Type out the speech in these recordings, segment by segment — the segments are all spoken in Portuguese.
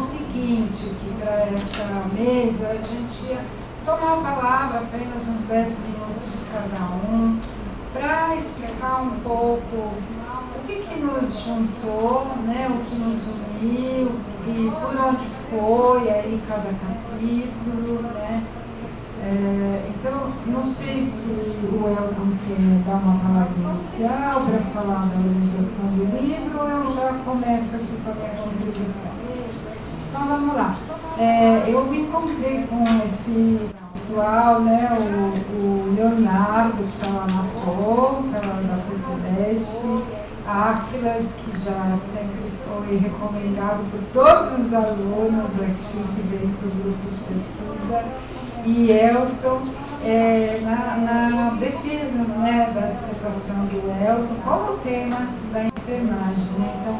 seguinte, que para essa mesa a gente ia tomar a palavra apenas uns 10 minutos cada um, para explicar um pouco o que nos juntou, né, o que nos uniu e por onde foi aí cada capítulo, né? Então, não sei se o Elton quer dar uma palavra inicial para falar da organização do livro, ou eu já começo aqui com a minha contribuição. Então, vamos lá. Eu me encontrei com esse pessoal, né, o Leonardo, que está lá na FOL, da FEFEDEST, a Áquilas, que já sempre foi recomendado por todos os alunos aqui que vêm para o grupo de pesquisa, e Elton, na defesa, né, da dissertação do Elton, como tema da enfermagem, né? Então,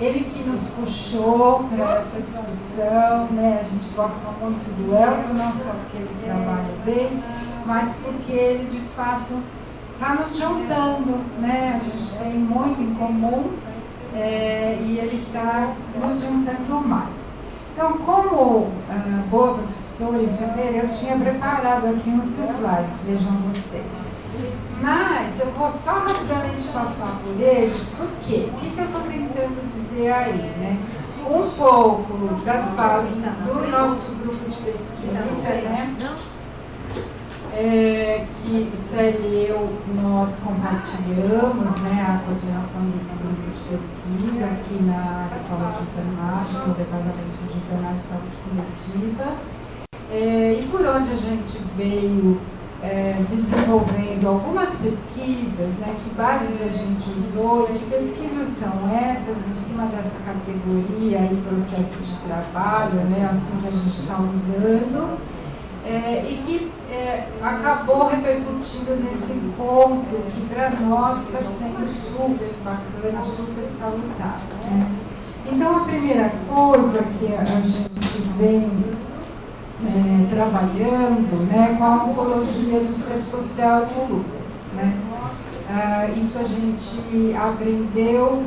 ele que nos puxou para essa discussão, né? A gente gosta muito do Elton, não só porque ele trabalha bem, mas porque ele, de fato, está nos juntando, né? A gente tem muito em comum e ele está nos juntando mais. Então, como boa professora e enfermeira, eu tinha preparado aqui uns slides, vejam vocês. Mas eu vou só rapidamente passar por eles, por quê? O que eu estou tentando dizer aí, né? Um pouco das bases do nosso grupo de pesquisa, né? Que Célia e eu, nós compartilhamos, né, a coordenação desse grupo de pesquisa aqui na Escola de Enfermagem, no Departamento de Enfermagem e Saúde Coletiva, e por onde a gente veio desenvolvendo algumas pesquisas, né, que bases a gente usou e que pesquisas são essas em cima dessa categoria e processo de trabalho, né, assim que a gente está usando, e que acabou repercutindo nesse encontro que para nós está sendo super bacana, super salutar, né? Então, a primeira coisa que a gente vem trabalhando, né, com a ontologia do ser social de lúpus, né? Isso a gente aprendeu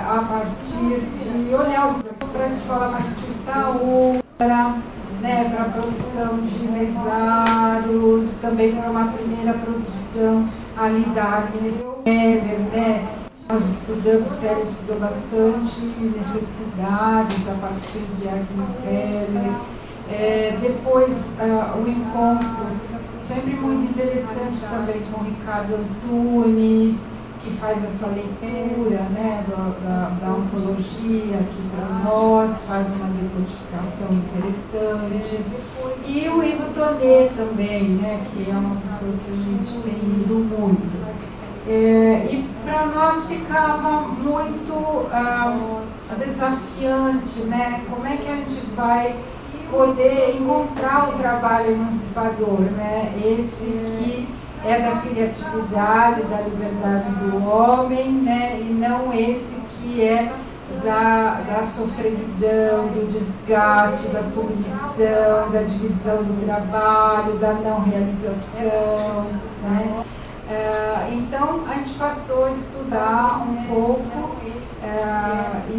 a partir de olhar para a escola marxista ultra, né, para a produção de mesaros, também para uma primeira produção ali da Agnes Keller, né? Nós estudamos, Célia estudou bastante necessidades a partir de Agnes Keller. Depois, o encontro, sempre muito interessante também com o Ricardo Antunes, que faz essa leitura, né, da ontologia aqui para nós, faz uma decodificação interessante. E o Ivo Tonet também, né, que é uma pessoa que a gente tem lido muito. E para nós ficava muito desafiante, né, como é que a gente vai poder encontrar o trabalho emancipador, né, esse que é da criatividade, da liberdade do homem, né, e não esse que é da sofreguidão, do desgaste, da submissão, da divisão do trabalho, da não realização, né? Então, a gente passou a estudar um pouco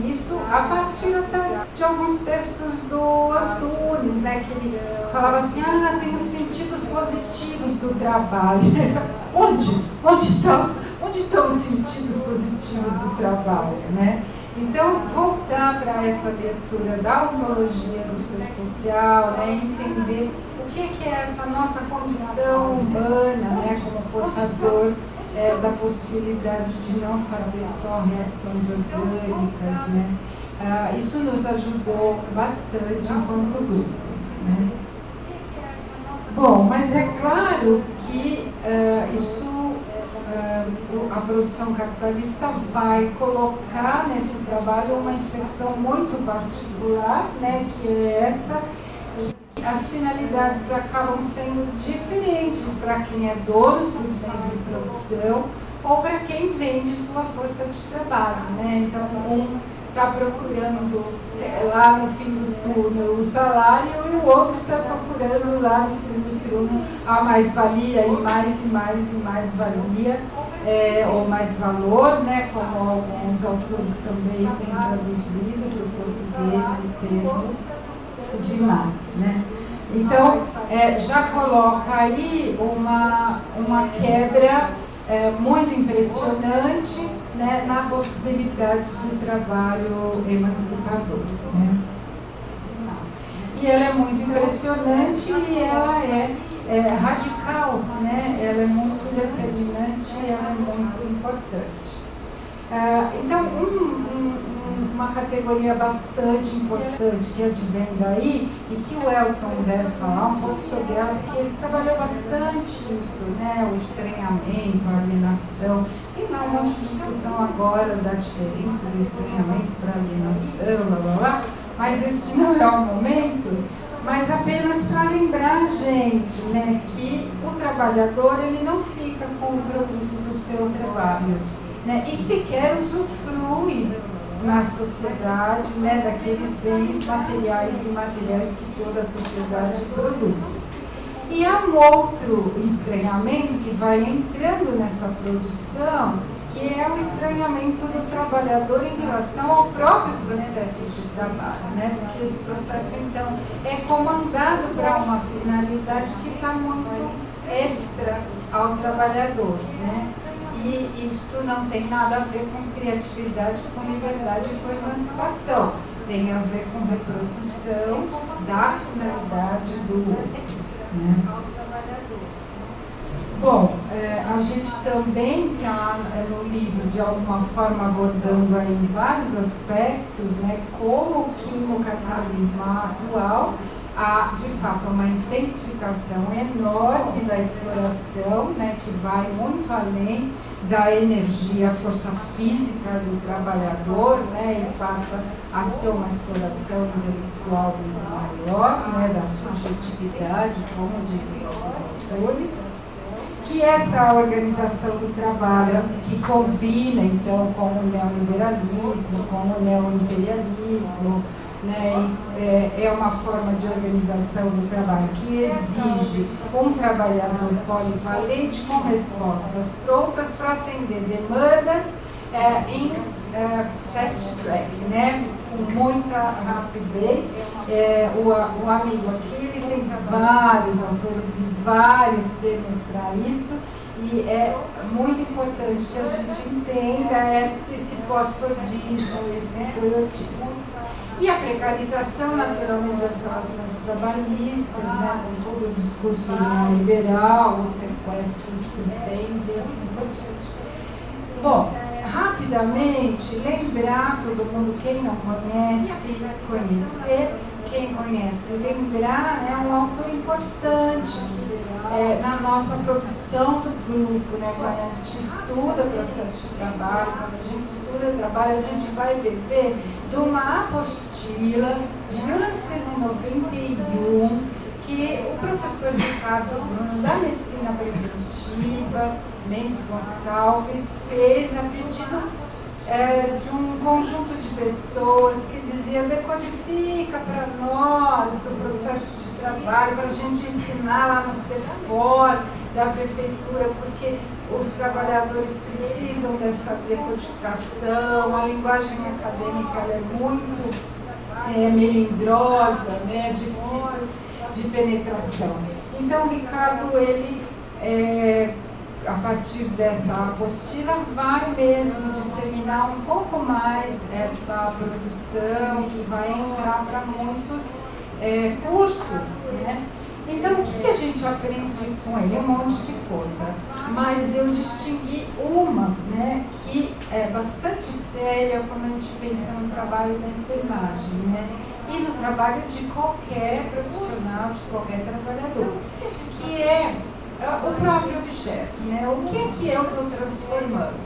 isso a partir até de alguns textos do Antunes, né, que ele falava assim, tem os sentidos positivos do trabalho. Onde estão os sentidos positivos do trabalho, né? Então, voltar para essa leitura da ontologia do ser social, né, entender o que é essa nossa condição humana, né, como portador da possibilidade de não fazer só reações orgânicas, né? Isso nos ajudou bastante enquanto grupo, né? Bom, mas é claro que a produção capitalista vai colocar nesse trabalho uma inflexão muito particular, né, que é essa. As finalidades acabam sendo diferentes para quem é dono dos bens de produção ou para quem vende sua força de trabalho, né? Então, um está procurando lá no fim do turno o salário e o outro está procurando lá no fim do turno a mais-valia e mais valia, ou mais valor, né, como alguns autores também têm traduzido para o português o termo de Marx, né? Então, já coloca aí uma quebra muito impressionante, né, na possibilidade do trabalho emancipador, né? E ela é muito impressionante e ela é radical, né? Ela é muito determinante e ela é muito importante. Então, uma categoria bastante importante que advém daí, e que o Elton deve falar um pouco sobre ela, porque ele trabalhou bastante isso, né? O estranhamento, a alienação, e não uma discussão agora da diferença do estranhamento para a alienação, blá blá blá, mas este não é o momento, mas apenas para lembrar a gente, né, que o trabalhador ele não fica com o produto do seu trabalho, né, e sequer usufrui na sociedade, né, daqueles bens materiais e imateriais que toda a sociedade produz. E há um outro estranhamento que vai entrando nessa produção, que é o estranhamento do trabalhador em relação ao próprio processo de trabalho, né? Porque esse processo, então, é comandado para uma finalidade que está muito extra ao trabalhador, né? E isto não tem nada a ver com criatividade, com liberdade e com emancipação. Tem a ver com reprodução da finalidade do outro, né? Bom, a gente também está no livro, de alguma forma, abordando aí vários aspectos, né, como que no capitalismo atual há, de fato, uma intensificação enorme da exploração, né, que vai muito além da energia, força física do trabalhador, né, e passa a ser uma exploração intelectual muito maior, né, da subjetividade, como dizem alguns autores. Que essa organização do trabalho, que combina, então, com o neoliberalismo, com o neoimperialismo, né, é uma forma de organização do trabalho que exige um trabalhador polivalente com respostas prontas para atender demandas em fast track, né, com muita rapidez. O amigo aqui ele tem vários autores e vários termos para isso, e é muito importante que a gente entenda esse pós-fordismo, esse toyotismo. E a precarização, naturalmente, das relações trabalhistas, né, com todo o discurso neoliberal, os sequestros dos bens e assim por diante. Bom, rapidamente, lembrar todo mundo, quem não conhece, conhecer, quem conhece, lembrar, é um autor importante na nossa produção do grupo, né? Quando a gente estuda o processo de trabalho, quando a gente estuda trabalho, a gente vai beber de uma apostila de 1991, que o professor Ricardo Bruno, da Medicina Preventiva, Mendes Gonçalves, fez a pedido de um conjunto de pessoas que dizia: decodifica para nós o processo de trabalho, para a gente ensinar lá no CEFOR da prefeitura, porque os trabalhadores precisam dessa decodificação, a linguagem acadêmica ela é muito melindrosa, né, difícil de penetração. Então, Ricardo, ele, a partir dessa apostila, vai mesmo disseminar um pouco mais essa produção, que vai entrar para muitos cursos, né? Então, o que a gente aprende com ele? Um monte de coisa, mas eu distingui uma, né, que é bastante séria quando a gente pensa no trabalho da enfermagem, né, e no trabalho de qualquer profissional, de qualquer trabalhador, que é o próprio objeto, né? O que eu estou transformando,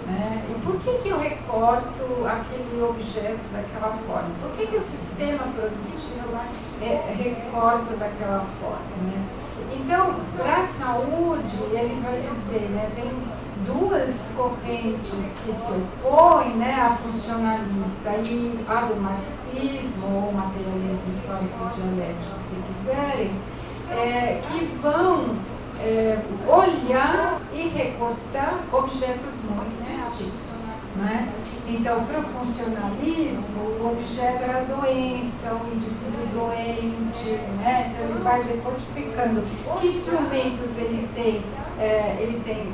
né? E por que eu recorto aquele objeto daquela forma? Por que o sistema produtivo recorta daquela forma, né? Então, para a saúde, ele vai dizer, né, tem duas correntes que se opõem, né, a funcionalista e a do marxismo, ou materialismo histórico dialético, se quiserem, que vão olhar e recortar objetos muito distintos, né? Então, para o funcionalismo, o objeto é a doença, o indivíduo doente, né? Então, ele vai decodificando que instrumentos ele tem.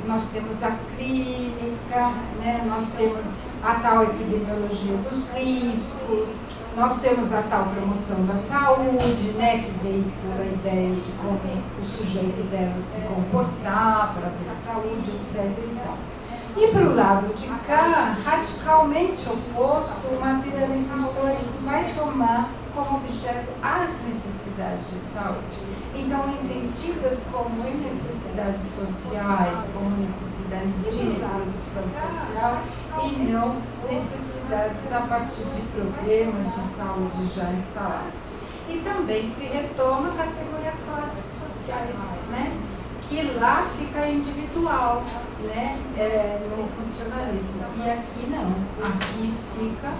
Nós temos a clínica, né? Nós temos a tal epidemiologia dos riscos, nós temos a tal promoção da saúde, né? Que veicula a ideia de como o sujeito deve se comportar para ter saúde, etc. E para o lado de cá, radicalmente oposto, o materialismo histórico vai tomar como objeto as necessidades de saúde. Então, entendidas como necessidades sociais, como necessidades de reprodução social, e não necessidades a partir de problemas de saúde já instalados. E também se retoma a categoria classes sociais, né? Que lá fica individual, né? No funcionalismo. E aqui não. Aqui fica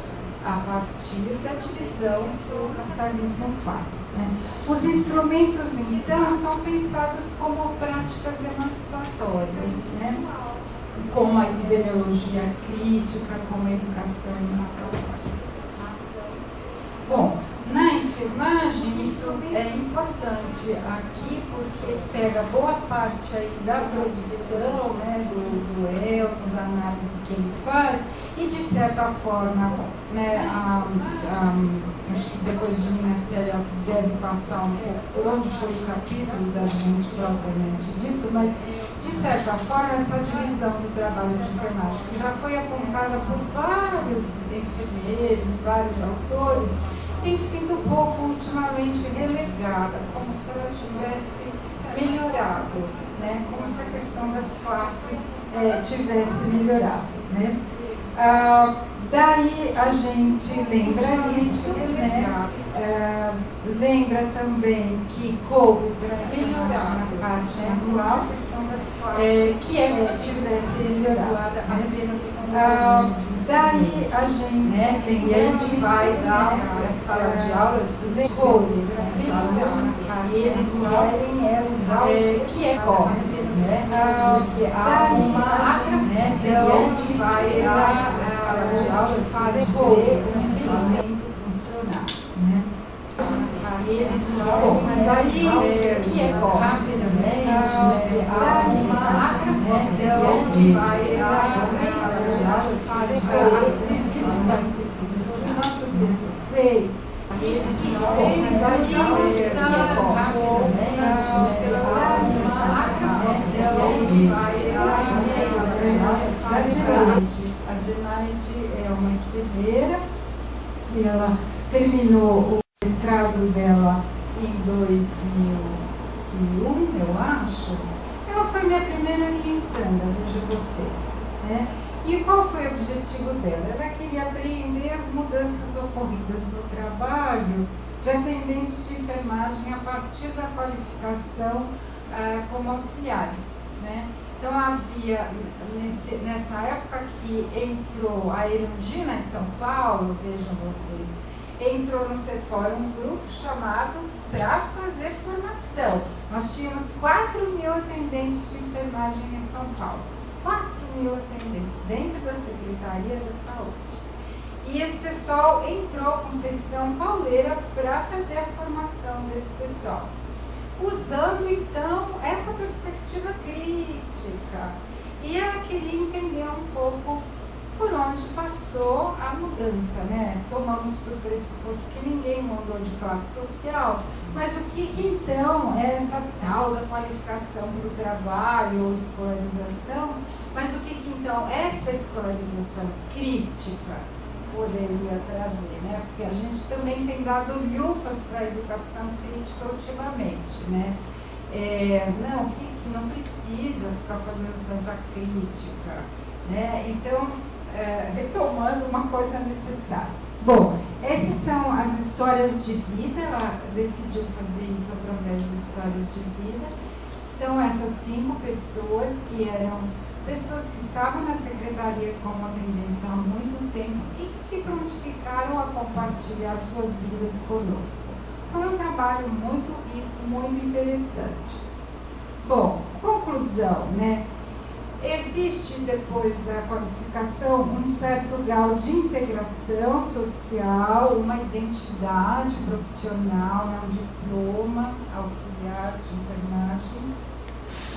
a partir da divisão que o capitalismo faz, né? Os instrumentos, então, são pensados como práticas emancipatórias, né? Como a epidemiologia crítica, como a educação emancipatória. Bom, na enfermagem isso é importante aqui porque pega boa parte aí da produção, né, do Elton, da análise que ele faz e de certa forma, né, acho que depois de mim a Célia deve passar um pouco por onde foi o capítulo da gente propriamente dito, mas de certa forma essa divisão do trabalho de enfermagem que já foi apontada por vários enfermeiros, vários autores, tem sido um pouco ultimamente relegada, como se ela tivesse melhorado, né? Como se a questão das classes tivesse melhorado, né? Daí a gente lembra isso, né? Lembra também que coube para melhorar na parte anual, que é como se tivesse melhorado apenas daí a gente vai dar a sala de aula de coube e eles querem usar que é cobre, né? Há uma atração que vai dar a sala de aula de fazer um instrumento funcionar, né? Eles mas aí que é rapidamente há uma atração que vai dar as pesquisas que o nosso grupo fez. Eles fez aí a Zenaide é uma enfermeira e ela terminou o mestrado dela em 2001, eu acho. Ela foi minha primeira orientanda, veja vocês, né? E qual foi o objetivo dela? Ela queria apreender as mudanças ocorridas no trabalho de atendentes de enfermagem a partir da qualificação como auxiliares, né? Então havia, nessa época que entrou a Erundina em São Paulo, vejam vocês, entrou no Cefor um grupo chamado para fazer formação. Nós tínhamos 4.000 atendentes de enfermagem em São Paulo. 4.000 atendentes dentro da Secretaria da Saúde. E esse pessoal entrou com sessão pauleira para fazer a formação desse pessoal. Usando, então, essa perspectiva crítica. E ela queria entender um pouco por onde passou a mudança, né? Tomamos por pressuposto que ninguém mudou de classe social, mas o que então é essa tal da qualificação para o trabalho ou escolarização, mas o que então essa escolarização crítica poderia trazer, né? Porque a gente também tem dado lufas para a educação crítica ultimamente, né? Não, que não precisa ficar fazendo tanta crítica, né? Então, retomando uma coisa necessária. Bom, essas são as histórias de vida, ela decidiu fazer isso através de histórias de vida. São essas 5 pessoas que eram pessoas que estavam na secretaria como atendentes há muito tempo e que se prontificaram a compartilhar suas vidas conosco. Foi um trabalho muito rico, muito interessante. Bom, conclusão, né? Existe, depois da qualificação, um certo grau de integração social, uma identidade profissional, né, um diploma auxiliar de enfermagem,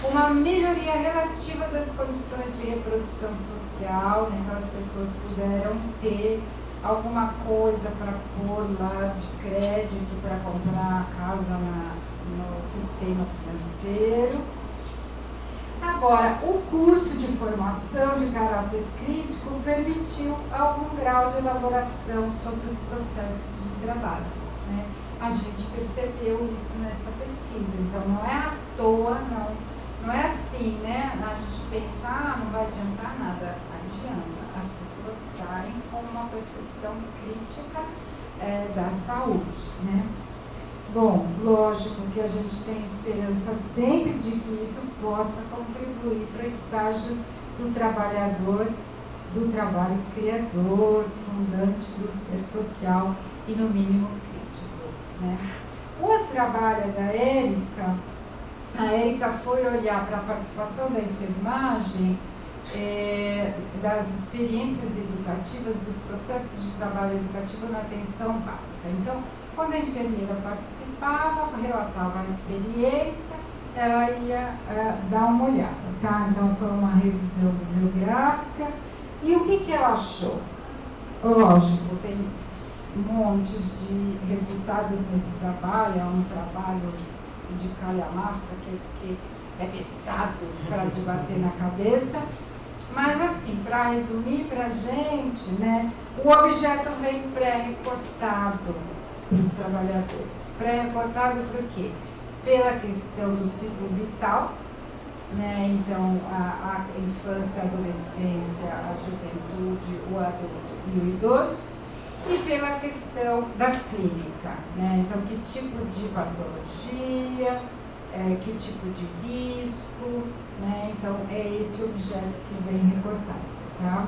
uma melhoria relativa das condições de reprodução social, né, então as pessoas puderam ter alguma coisa para pôr lá de crédito para comprar a casa no sistema financeiro. Agora, o curso de formação de caráter crítico permitiu algum grau de elaboração sobre os processos de trabalho, né? A gente percebeu isso nessa pesquisa, então não é à toa, não é assim, né? A gente pensa, não vai adiantar nada, adianta. As pessoas saem com uma percepção crítica da saúde, né? Bom, lógico que a gente tem esperança sempre de que isso possa contribuir para estágios do trabalhador, do trabalho criador, fundante do ser social e, no mínimo, crítico, né? O trabalho da Érica, a Érica foi olhar para a participação da enfermagem, das experiências educativas, dos processos de trabalho educativo na atenção básica. Então, quando a enfermeira participava, relatava a experiência, ela ia dar uma olhada, tá? Então, foi uma revisão bibliográfica. E o que ela achou? Lógico, tem montes de resultados nesse trabalho, é um trabalho de calhamaço, que é pesado para debater na cabeça. Mas, assim, para resumir para a gente, né, o objeto vem pré-recortado para os trabalhadores. Pré-recortado por quê? Pela questão do ciclo vital, né? Então, a infância, a adolescência, a juventude, o adulto e o idoso, e pela questão da clínica, né? Então, que tipo de patologia, que tipo de risco, né? Então, é esse objeto que vem recortado, tá?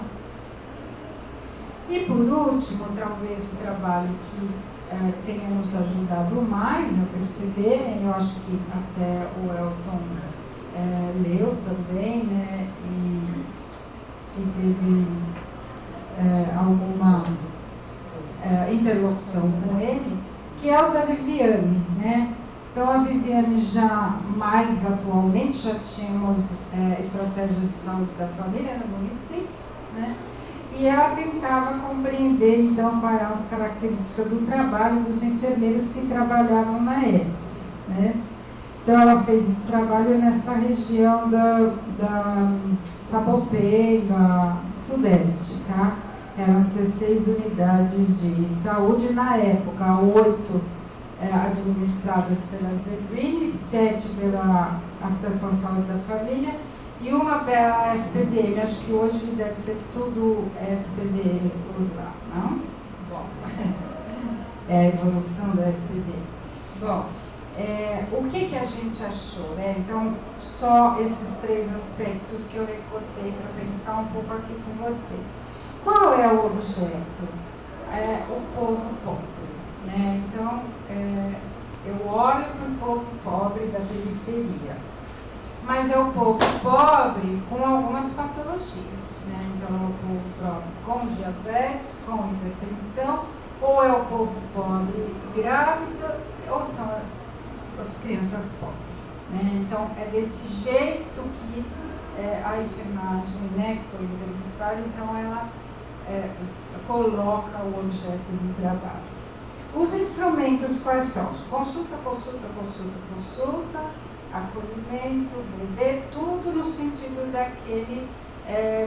E, por último, talvez o trabalho que tenha nos ajudado mais a perceberem, eu acho que até o Elton leu também, né, e teve alguma interlocução com ele, que é o da Viviane, né? Então, a Viviane já mais atualmente, já tínhamos estratégia de saúde da família no município, né? E ela tentava compreender, então, quais eram as características do trabalho dos enfermeiros que trabalhavam na ESP, né? Então, ela fez esse trabalho nessa região da Sapopemba, Sudeste, tá? Eram 16 unidades de saúde na época, 8 administradas pela Zerbini, 7 pela Associação Saúde da Família, e uma pela SPDM. Acho que hoje deve ser tudo SPDM por lá, não? Bom, é a evolução da SPDM. Bom, o que a gente achou, né? Então, só esses 3 aspectos que eu recortei para pensar um pouco aqui com vocês. Qual é o objeto? O povo pobre, né? Então, eu olho para o povo pobre da periferia. Mas é o povo pobre com algumas patologias, né? Então, é o povo pobre com diabetes, com hipertensão, ou é o povo pobre grávido, ou são as crianças pobres, né? Então, é desse jeito que a enfermagem, né, que foi entrevistada, então ela coloca o objeto do trabalho. Os instrumentos quais são? Consulta, acolhimento, VD, tudo no sentido daquele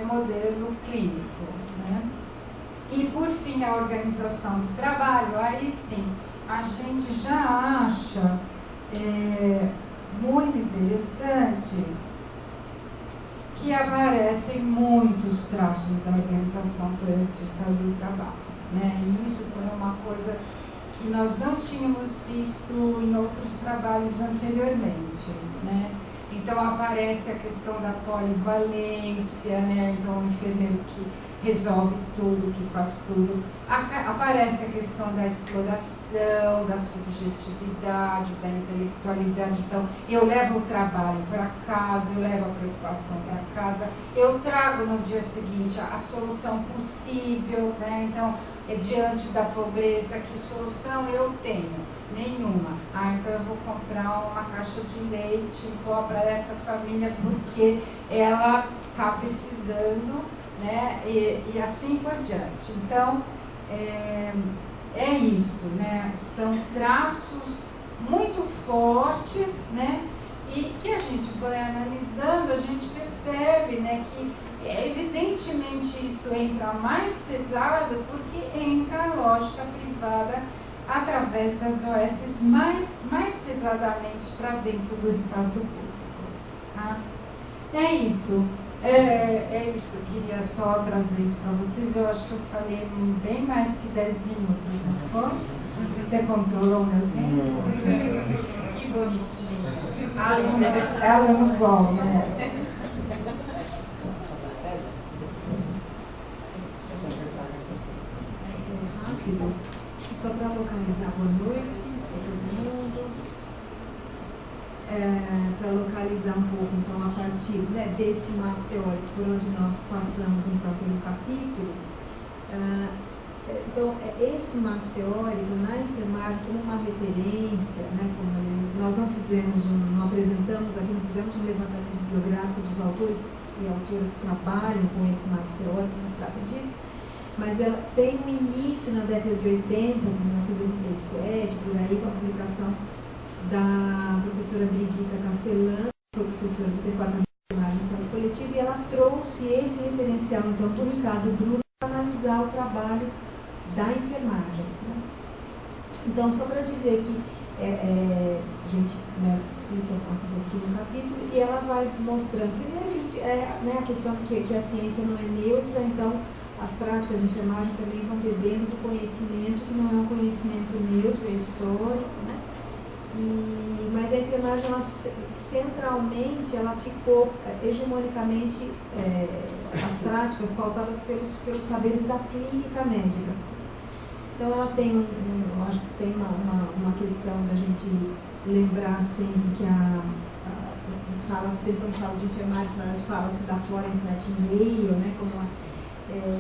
modelo clínico, né? E, por fim, a organização do trabalho. Aí sim, a gente já acha muito interessante que aparecem muitos traços da organização teoretista do trabalho, né? E isso foi uma coisa que nós não tínhamos visto em outros trabalhos anteriormente, né? Então, aparece a questão da polivalência, né? Então, o enfermeiro que resolve tudo, que faz tudo. Aparece a questão da exploração, da subjetividade, da intelectualidade. Então, eu levo o trabalho para casa, eu levo a preocupação para casa, eu trago no dia seguinte a solução possível, né? Então, diante da pobreza, que solução eu tenho? Nenhuma. Então eu vou comprar uma caixa de leite em pó para essa família porque ela está precisando, né? E assim por diante. Então, é isto, né? São traços muito fortes, né? E que a gente vai analisando, a gente percebe, né, que evidentemente isso entra mais pesado porque entra a lógica privada através das OS mais pesadamente para dentro do espaço público. Tá? É isso. É isso, eu queria só trazer isso para vocês. Eu acho que eu falei bem mais que 10 minutos, não foi? Você controlou o meu tempo? Que bonitinho. Ela não volta, né? Só para localizar, boa noite a todo mundo. Para localizar um pouco, então, a partir, né, desse marco teórico por onde nós passamos, então, pelo capítulo. Então, esse marco teórico na enfermagem como uma referência, né, como nós não apresentamos aqui, não fizemos um levantamento bibliográfico dos autores e autoras que trabalham com esse marco teórico, nos trata disso, mas ela tem um início na década de 80, 1987, por aí, com a publicação da professora Brigitta Castellano, que foi professora do Departamento de Enfermagem e Saúde Coletiva, e ela trouxe esse referencial, então, do Ricardo Bruno, para analisar o trabalho da enfermagem. Né? Então, só para dizer que a gente, né, cita aqui no capítulo, e ela vai mostrando, primeiro, né, a questão que a ciência não é neutra, então, as práticas de enfermagem também vão bebendo do conhecimento, que não é um conhecimento neutro, é histórico, né? Mas a enfermagem, ela, centralmente, ela ficou hegemonicamente, as práticas pautadas pelos saberes da clínica médica. Então, ela tem, eu acho que tem uma questão da gente lembrar sempre que fala-se, sempre quando fala de enfermagem, fala-se da Florence Nightingale, né, como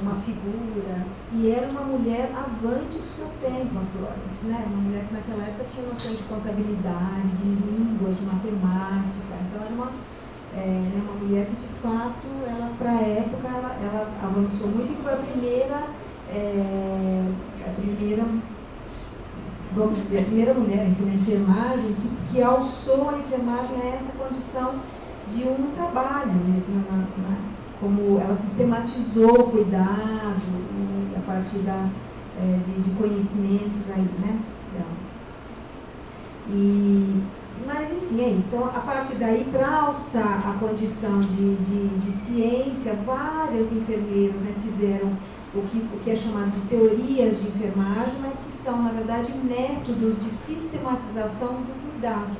uma figura, e era uma mulher avante do seu tempo, a Florence, né? Uma mulher que naquela época tinha noções de contabilidade, de línguas, de matemática, então era uma mulher que, de fato, para a época, ela avançou muito e foi a primeira, vamos dizer, a primeira mulher na enfermagem que alçou a enfermagem a essa condição de um trabalho mesmo, como ela sistematizou o cuidado a partir de conhecimentos aí, né? Mas, enfim, é isso. Então, a partir daí, para alçar a condição de ciência, várias enfermeiras, né, fizeram o que é chamado de teorias de enfermagem, mas que são, na verdade, métodos de sistematização do cuidado,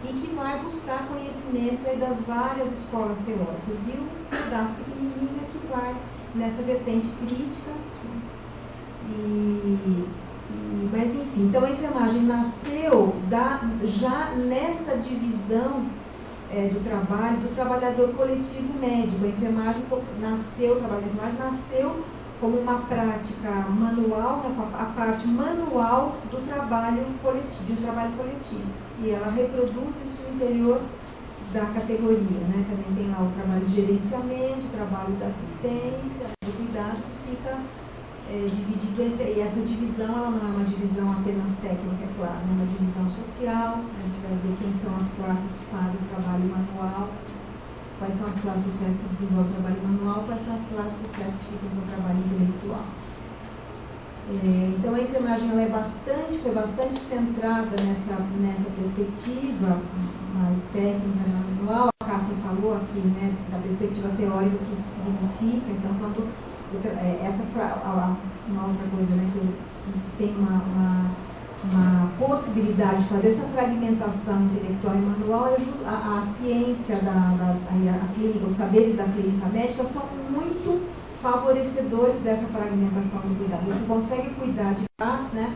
e que vai buscar conhecimentos aí das várias escolas teóricas. E o pedaço pequenininho é que vai nessa vertente crítica. Mas, enfim, então a enfermagem nasceu já nessa divisão do trabalho, do trabalhador coletivo médico. A enfermagem nasceu, o trabalho da enfermagem nasceu como uma prática manual, a parte manual do trabalho coletivo. E ela reproduz isso no interior da categoria, né? Também tem lá o trabalho de gerenciamento, o trabalho da assistência, do cuidado, que fica dividido entre... E essa divisão, ela não é uma divisão apenas técnica, é claro, é uma divisão social. A gente vai ver quem são as classes que fazem o trabalho manual, quais são as classes sociais que desenvolvem o trabalho manual, quais são as classes sociais que ficam com o trabalho intelectual. Então, a enfermagem ela foi bastante centrada nessa perspectiva mais técnica, manual. A Cássia falou aqui, né, da perspectiva teórica, o que isso significa. Então, quando uma outra coisa, né, que tem uma possibilidade de fazer essa fragmentação intelectual e manual, a ciência a clínica, os saberes da clínica médica são muito favorecedores dessa fragmentação do cuidado. Você consegue cuidar de partes, né?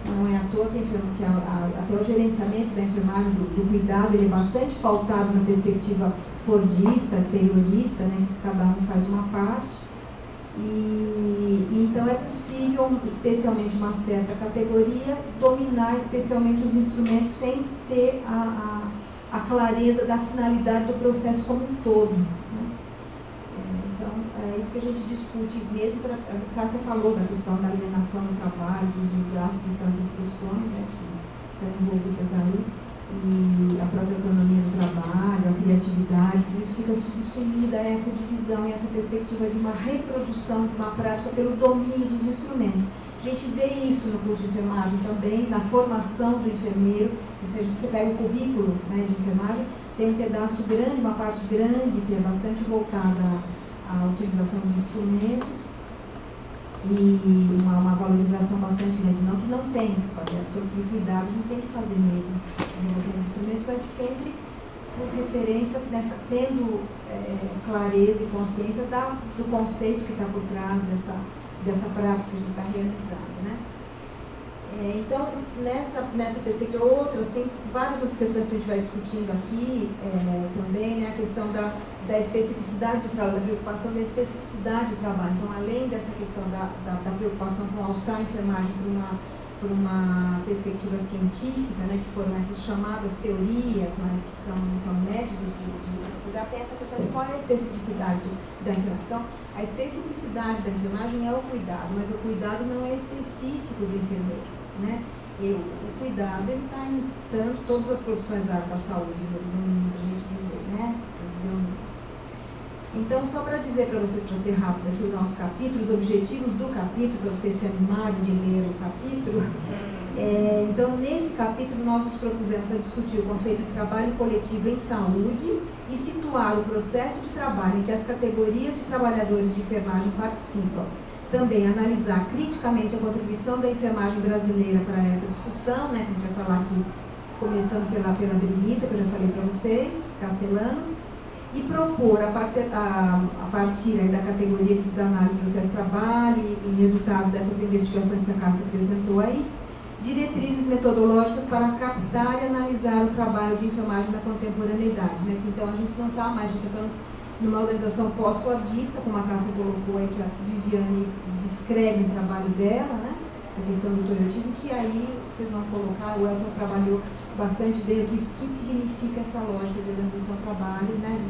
Não é à toa que até o gerenciamento da enfermagem, do cuidado, ele é bastante pautado na perspectiva fordista, anteriorista, né? Cada um faz uma parte. E então é possível, especialmente uma certa categoria, dominar especialmente os instrumentos sem ter a clareza da finalidade do processo como um todo, né? Então é isso que a gente discute mesmo. A Cássia falou da questão da alienação do trabalho, dos desgastes de tantas questões, né, que estão envolvidas aí, e a própria autonomia do trabalho, a criatividade, tudo isso fica subsumida a essa divisão e essa perspectiva de uma reprodução de uma prática pelo domínio dos instrumentos. A gente vê isso no curso de enfermagem também, na formação do enfermeiro. Se você pega o currículo, né, de enfermagem, tem um pedaço grande, uma parte grande, que é bastante voltada à utilização de instrumentos, e uma valorização bastante grande, não que não tem que se fazer, sobre cuidado, não tem que fazer mesmo, desenvolvendo instrumentos, mas sempre por referências, tendo clareza e consciência do conceito que está por trás dessa prática que a gente está realizando, né? Então, nessa perspectiva, tem várias outras questões que a gente vai discutindo aqui também, né? A questão da especificidade do trabalho, da preocupação da especificidade do trabalho. Então, além dessa questão da preocupação com alçar a enfermagem por uma perspectiva científica, né? Que foram essas chamadas teorias, mas que são então, métodos de cuidar, tem essa questão de qual é a especificidade da enfermagem. Então, a especificidade da enfermagem é o cuidado, mas o cuidado não é específico do enfermeiro, né? O cuidado está em todas as profissões da área da saúde, para a gente dizer, né? Então, só para dizer para vocês, para ser rápido aqui o nosso capítulo, os objetivos do capítulo, para vocês se animarem de ler o capítulo. Então, nesse capítulo, nós nos propusemos a discutir o conceito de trabalho coletivo em saúde e situar o processo de trabalho em que as categorias de trabalhadores de enfermagem participam. Também analisar criticamente a contribuição da enfermagem brasileira para essa discussão, né, que a gente vai falar aqui, começando pela Brigitta, que eu já falei para vocês, Castellanos, e propor, a partir da categoria da análise do processo de trabalho e resultados dessas investigações que a Cássia apresentou aí, diretrizes metodológicas para captar e analisar o trabalho de enfermagem na contemporaneidade, né? Então, a gente não está mais, a gente está numa organização pós-fordista, como a Cássia colocou aí, que a Viviane descreve o trabalho dela, né? Essa questão do toyotismo, que aí vocês vão colocar, o Elton trabalhou bastante dentro, isso que significa essa lógica de organização do trabalho, né?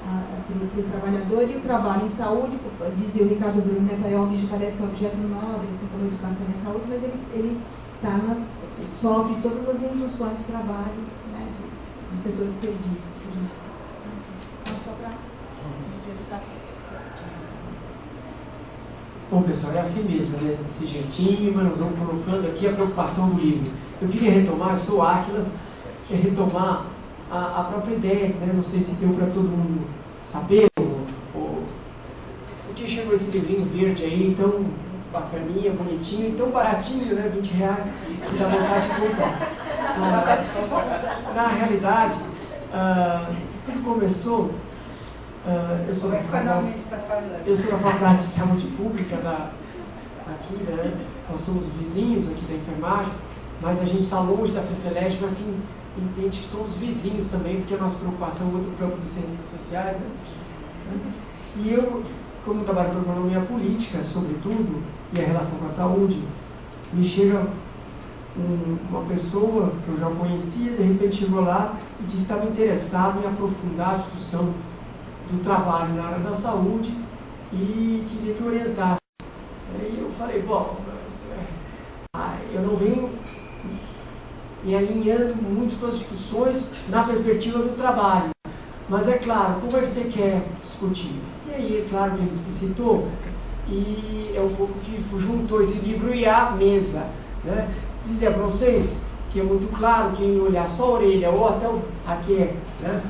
Para o trabalhador, e o trabalho em saúde, dizia o Ricardo Bruno, né? Parece que é um objeto nobre, assim como a educação e a saúde, mas ele sofre todas as injunções do trabalho, né? Do setor de serviços que a gente então, só para dizer do capítulo. Bom, pessoal, é assim mesmo, né? Desse jeitinho, mas nós vamos colocando aqui a preocupação do livro. Eu queria retomar, eu sou Áquilas, retomar a própria ideia, né? Não sei se deu para todo mundo saber, porque chegou esse livrinho verde aí, tão bacaninha, bonitinho, e tão baratinho, né? R$20, que dá vontade de comprar. Na realidade, tudo começou. Eu sou da Faculdade de Saúde Pública aqui, né? Nós somos vizinhos aqui da enfermagem, mas a gente está longe da FEFELESH, mas assim, entende que somos vizinhos também, porque a nossa preocupação é muito campo de ciências sociais, né? E eu, como trabalho com economia política, sobretudo, e a relação com a saúde, me chega uma pessoa que eu já conhecia, de repente chegou lá e disse que estava interessado em aprofundar a discussão do trabalho na área da saúde e queria que orientasse. Aí eu falei, bom, eu não venho me alinhando muito com as discussões na perspectiva do trabalho, mas é claro, como é que você quer discutir? E aí, é claro que ele explicitou, e é um pouco que juntou esse livro e a mesa, né? Dizer para vocês que é muito claro, quem olhar só a orelha ou até aqui, né?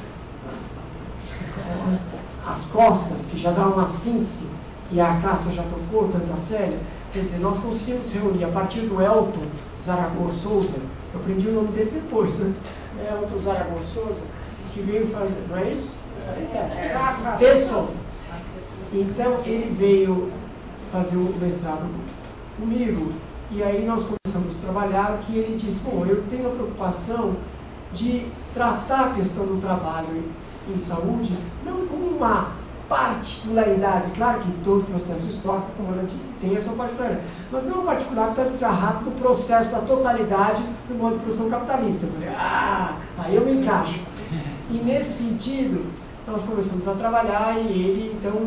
As costas, que já dá uma síntese, e a Cássia já tocou, tanto a Célia, quer dizer, nós conseguimos reunir a partir do Elton Zaragoza Souza, eu aprendi o nome dele depois, né? Elton Zaragoza Souza, que veio fazer, não é isso? De Souza. Então ele veio fazer o mestrado comigo, e aí nós começamos a trabalhar, que ele disse, bom, eu tenho a preocupação de tratar a questão do trabalho em saúde, não como uma particularidade, claro que todo processo histórico, como eu disse, tem a sua particularidade, mas não uma particularidade que está desgarrado do processo da totalidade do modo de produção capitalista. Eu falei, aí eu me encaixo. E nesse sentido, nós começamos a trabalhar e ele, então,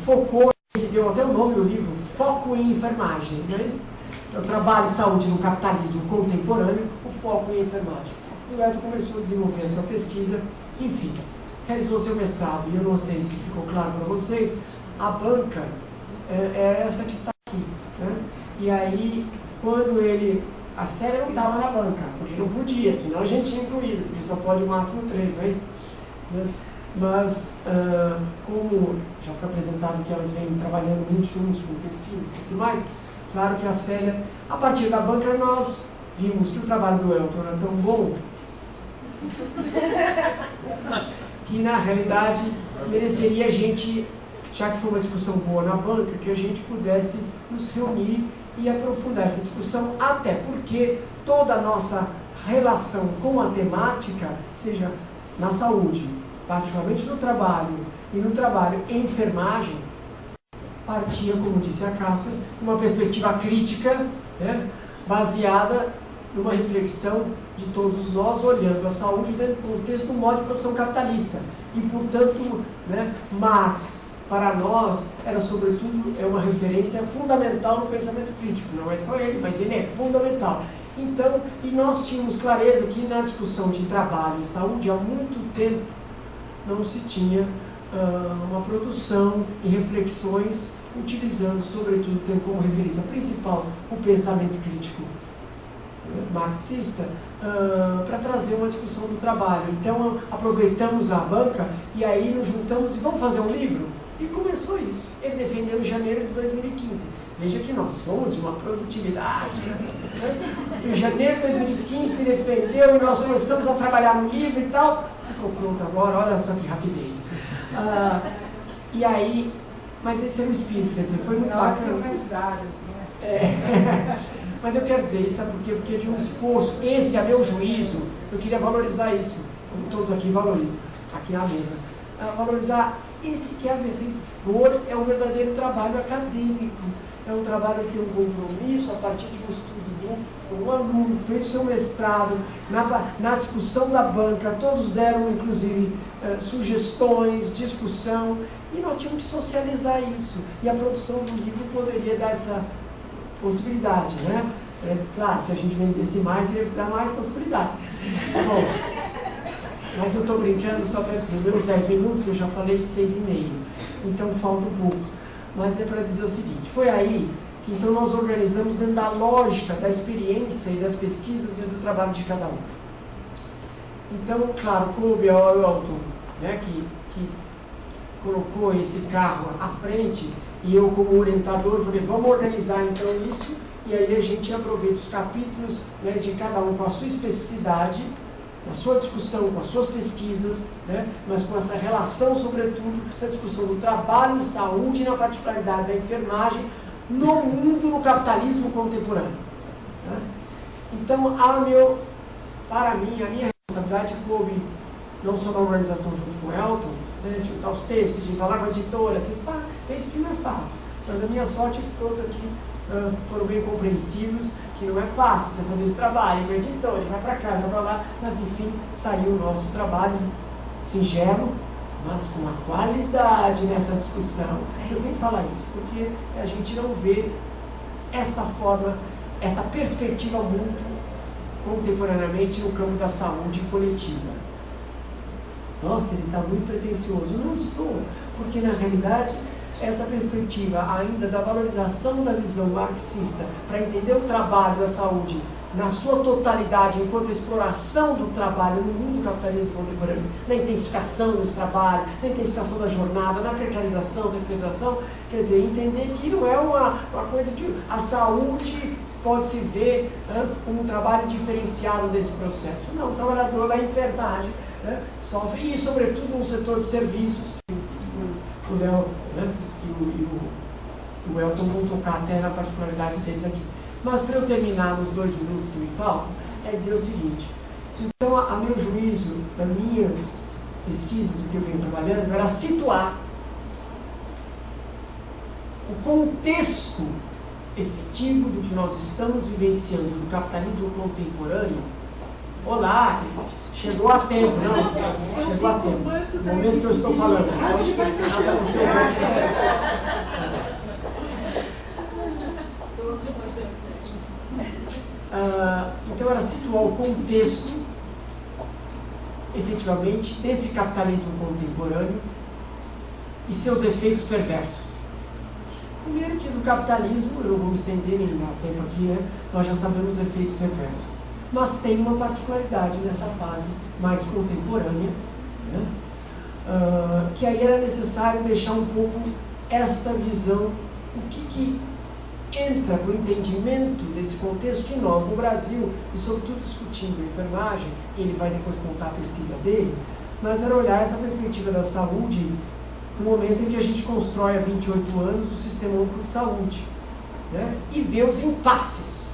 focou, deu até o nome do livro, Foco em Enfermagem, né? Então, trabalho e saúde no capitalismo contemporâneo, o foco em enfermagem. E o Elton começou a desenvolver a sua pesquisa, enfim, realizou seu mestrado, e eu não sei se ficou claro para vocês, a banca é essa que está aqui, né? E aí, quando a Célia não estava na banca, porque não podia, senão a gente tinha incluído, porque só pode o máximo 3, não é isso? Né? Mas, como já foi apresentado que elas vêm trabalhando muito juntos com pesquisas e tudo mais, claro que a Célia, a partir da banca, nós vimos que o trabalho do Elton era tão bom que, na realidade, mereceria a gente, já que foi uma discussão boa na banca, que a gente pudesse nos reunir e aprofundar essa discussão, até porque toda a nossa relação com a temática, seja na saúde, particularmente no trabalho, e no trabalho em enfermagem, partia, como disse a Cássia, de uma perspectiva crítica, né, baseada numa reflexão de todos nós, olhando a saúde dentro do contexto do modo de produção capitalista. E, portanto, né, Marx, para nós, era sobretudo uma referência fundamental no pensamento crítico. Não é só ele, mas ele é fundamental. Então, e nós tínhamos clareza que na discussão de trabalho e saúde, há muito tempo, não se tinha uma produção e reflexões utilizando, sobretudo, tendo como referência principal o pensamento crítico marxista, para trazer uma discussão do trabalho. Então, aproveitamos a banca e aí nos juntamos e vamos fazer um livro? E começou isso. Ele defendeu em janeiro de 2015. Veja que nós somos de uma produtividade. Né? Em janeiro de 2015 se defendeu e nós começamos a trabalhar no livro e tal. Ficou pronto agora, olha só que rapidez. E aí, mas esse é o espírito, quer dizer, foi muito fácil. Mas eu quero dizer isso, sabe por quê? Porque de um esforço, esse a meu juízo, eu queria valorizar isso, como todos aqui valorizam, aqui na mesa. Valorizar esse que é é o verdadeiro trabalho acadêmico. É um trabalho que tem um compromisso a partir de um estudo de um aluno que fez seu mestrado, na discussão da banca, todos deram inclusive sugestões, discussão, e nós tínhamos que socializar isso. E a produção do livro poderia dar essa possibilidade, né? Claro, se a gente vendesse mais, ia dar mais possibilidade. Bom, mas eu estou brincando só para dizer, meus 10 minutos eu já falei 6,5, então falta um pouco. Mas é para dizer o seguinte, foi aí que então nós organizamos dentro da lógica da experiência e das pesquisas e do trabalho de cada um. Então, claro, coube ao Elton, né, que colocou esse carro à frente, e eu como orientador falei, vamos organizar então isso, e aí a gente aproveita os capítulos, né, de cada um com a sua especificidade, na sua discussão, com as suas pesquisas, né, mas com essa relação, sobretudo, da discussão do trabalho e saúde, na particularidade da enfermagem, no mundo, no capitalismo contemporâneo. Né? Então, para mim, a minha responsabilidade coube não só na organização junto com o Elton, né, de juntar os textos, de falar com a editora, é isso que não é fácil. Mas a minha sorte é que todos aqui foram bem compreensivos, que não é fácil você fazer esse trabalho, com a editora, vai para cá, vai para lá, mas enfim, saiu o nosso trabalho singelo, mas com uma qualidade nessa discussão. Eu tenho que falar isso, porque a gente não vê esta forma, essa perspectiva muito contemporaneamente no campo da saúde coletiva. Nossa, ele está muito pretensioso. Não estou, porque na realidade essa perspectiva ainda da valorização da visão marxista para entender o trabalho da saúde na sua totalidade, enquanto exploração do trabalho no mundo capitalismo contemporâneo, na intensificação desse trabalho, na intensificação da jornada, na precarização, na terceirização, quer dizer, entender que não é uma coisa que a saúde pode se ver como um trabalho diferenciado desse processo. Não, o trabalhador da enfermagem sofre, e sobretudo no setor de serviços, o Léo, né, e o Elton vão tocar até na particularidade deles aqui. Mas para eu terminar nos 2 minutos que me faltam, é dizer o seguinte: então, a meu juízo, das minhas pesquisas, o que eu venho trabalhando, era situar o contexto efetivo do que nós estamos vivenciando no capitalismo contemporâneo. Olá, chegou a tempo, não? Chegou a tempo. No momento que eu estou falando. Então, era situar o contexto, efetivamente, desse capitalismo contemporâneo e seus efeitos perversos. Primeiro que no capitalismo, eu não vou me estender nem dar tempo aqui, né? Nós já sabemos os efeitos perversos. Mas tem uma particularidade nessa fase mais contemporânea, né? Que aí era necessário deixar um pouco esta visão, o que entra no entendimento desse contexto que nós, no Brasil, e sobretudo discutindo a enfermagem, ele vai depois contar a pesquisa dele, mas era olhar essa perspectiva da saúde no momento em que a gente constrói há 28 anos o Sistema Único de Saúde, né? E ver os impasses.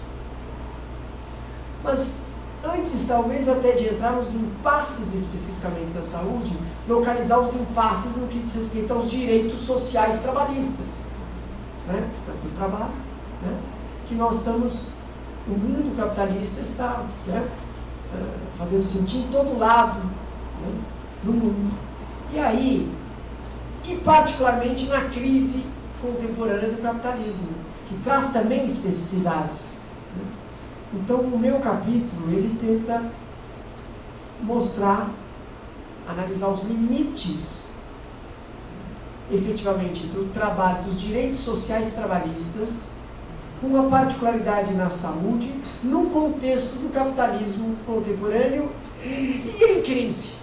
Mas antes, talvez, até de entrar nos impasses especificamente da saúde, localizar os impasses no que diz respeito aos direitos sociais trabalhistas, né? Do trabalho, né? Que nós estamos, o mundo capitalista está, né, fazendo sentir em todo lado, né, do mundo. E aí, e particularmente na crise contemporânea do capitalismo, que traz também especificidades, né? Então, o meu capítulo, ele tenta mostrar, analisar os limites, efetivamente, do trabalho, dos direitos sociais trabalhistas, com uma particularidade na saúde, no contexto do capitalismo contemporâneo e em crise.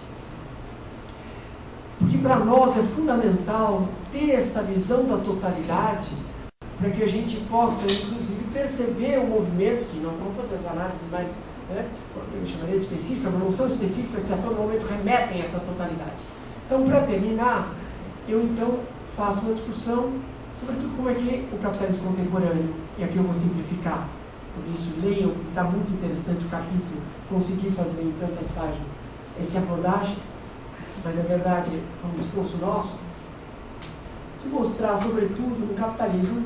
Porque para nós é fundamental ter esta visão da totalidade, para que a gente possa, inclusive, perceber o movimento, que não vamos fazer as análises mais, né, eu chamaria de específica, mas não são específicas, que a todo momento remetem a essa totalidade. Então, para terminar, eu então faço uma discussão sobre tudo como é que o capitalismo contemporâneo, e aqui eu vou simplificar, por isso leiam, está muito interessante o capítulo, consegui fazer em tantas páginas essa abordagem, mas na verdade foi um esforço nosso, de mostrar, sobretudo, no capitalismo,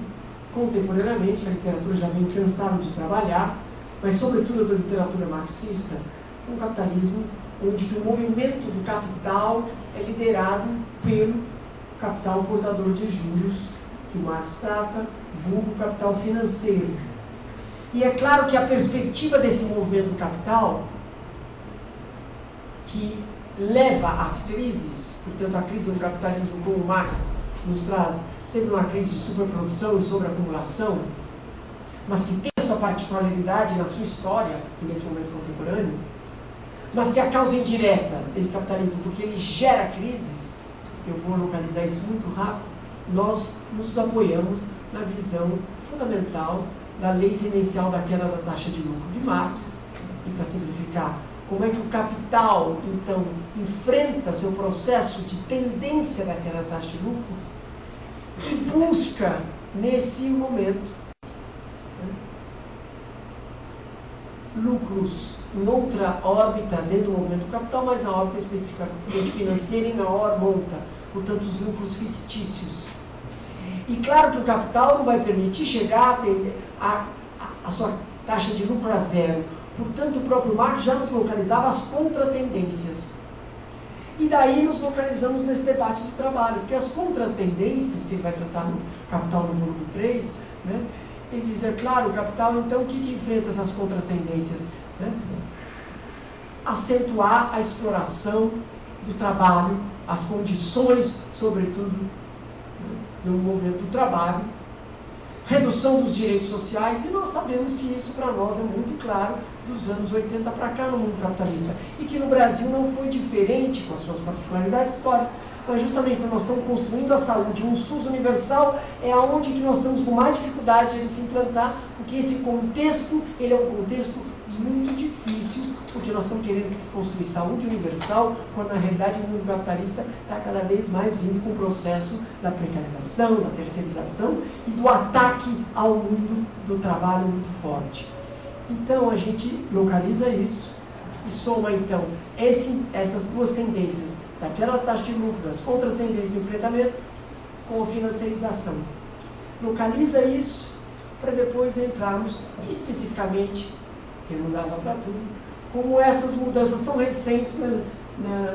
contemporaneamente, a literatura já vem cansada de trabalhar, mas sobretudo da literatura marxista, um capitalismo onde o movimento do capital é liderado pelo capital portador de juros, que o Marx trata, vulgo capital financeiro. E é claro que a perspectiva desse movimento do capital, que leva às crises, portanto a crise do capitalismo, como Marx nos traz, sempre uma crise de superprodução e sobreacumulação, mas que tem a sua particularidade na sua história, nesse momento contemporâneo, mas que é a causa indireta desse capitalismo, porque ele gera crises, eu vou localizar isso muito rápido, nós nos apoiamos na visão fundamental da lei tendencial da queda da taxa de lucro de Marx, e para simplificar, como é que o capital, então, enfrenta seu processo de tendência da queda da taxa de lucro e busca, nesse momento, lucros em outra órbita dentro do movimento do capital, mas na órbita especificamente financeira e na monta, portanto, os lucros fictícios. E claro que o capital não vai permitir chegar a sua taxa de lucro a zero. Portanto, o próprio Marx já nos localizava as contratendências. E daí nos localizamos nesse debate do trabalho, porque as contratendências, que ele vai tratar no Capital no volume 3, né, ele diz, é claro, o capital, então, o que enfrenta essas contratendências? Né? Acentuar a exploração do trabalho, as condições, sobretudo, do movimento do trabalho, redução dos direitos sociais, e nós sabemos que isso para nós é muito claro dos anos 80 para cá no mundo capitalista, e que no Brasil não foi diferente com as suas particularidades históricas, mas justamente quando nós estamos construindo a saúde, um SUS universal é onde que nós estamos com mais dificuldade de ele se implantar, porque esse contexto, ele é um contexto muito difícil, porque nós estamos querendo construir saúde universal, quando na realidade o mundo capitalista está cada vez mais vindo com o processo da precarização, da terceirização e do ataque ao mundo do trabalho muito forte. Então a gente localiza isso e soma então essas duas tendências, daquela taxa de lucro, das outras tendências de enfrentamento, com a financiarização. Localiza isso para depois entrarmos especificamente, que não dava para tudo, como essas mudanças tão recentes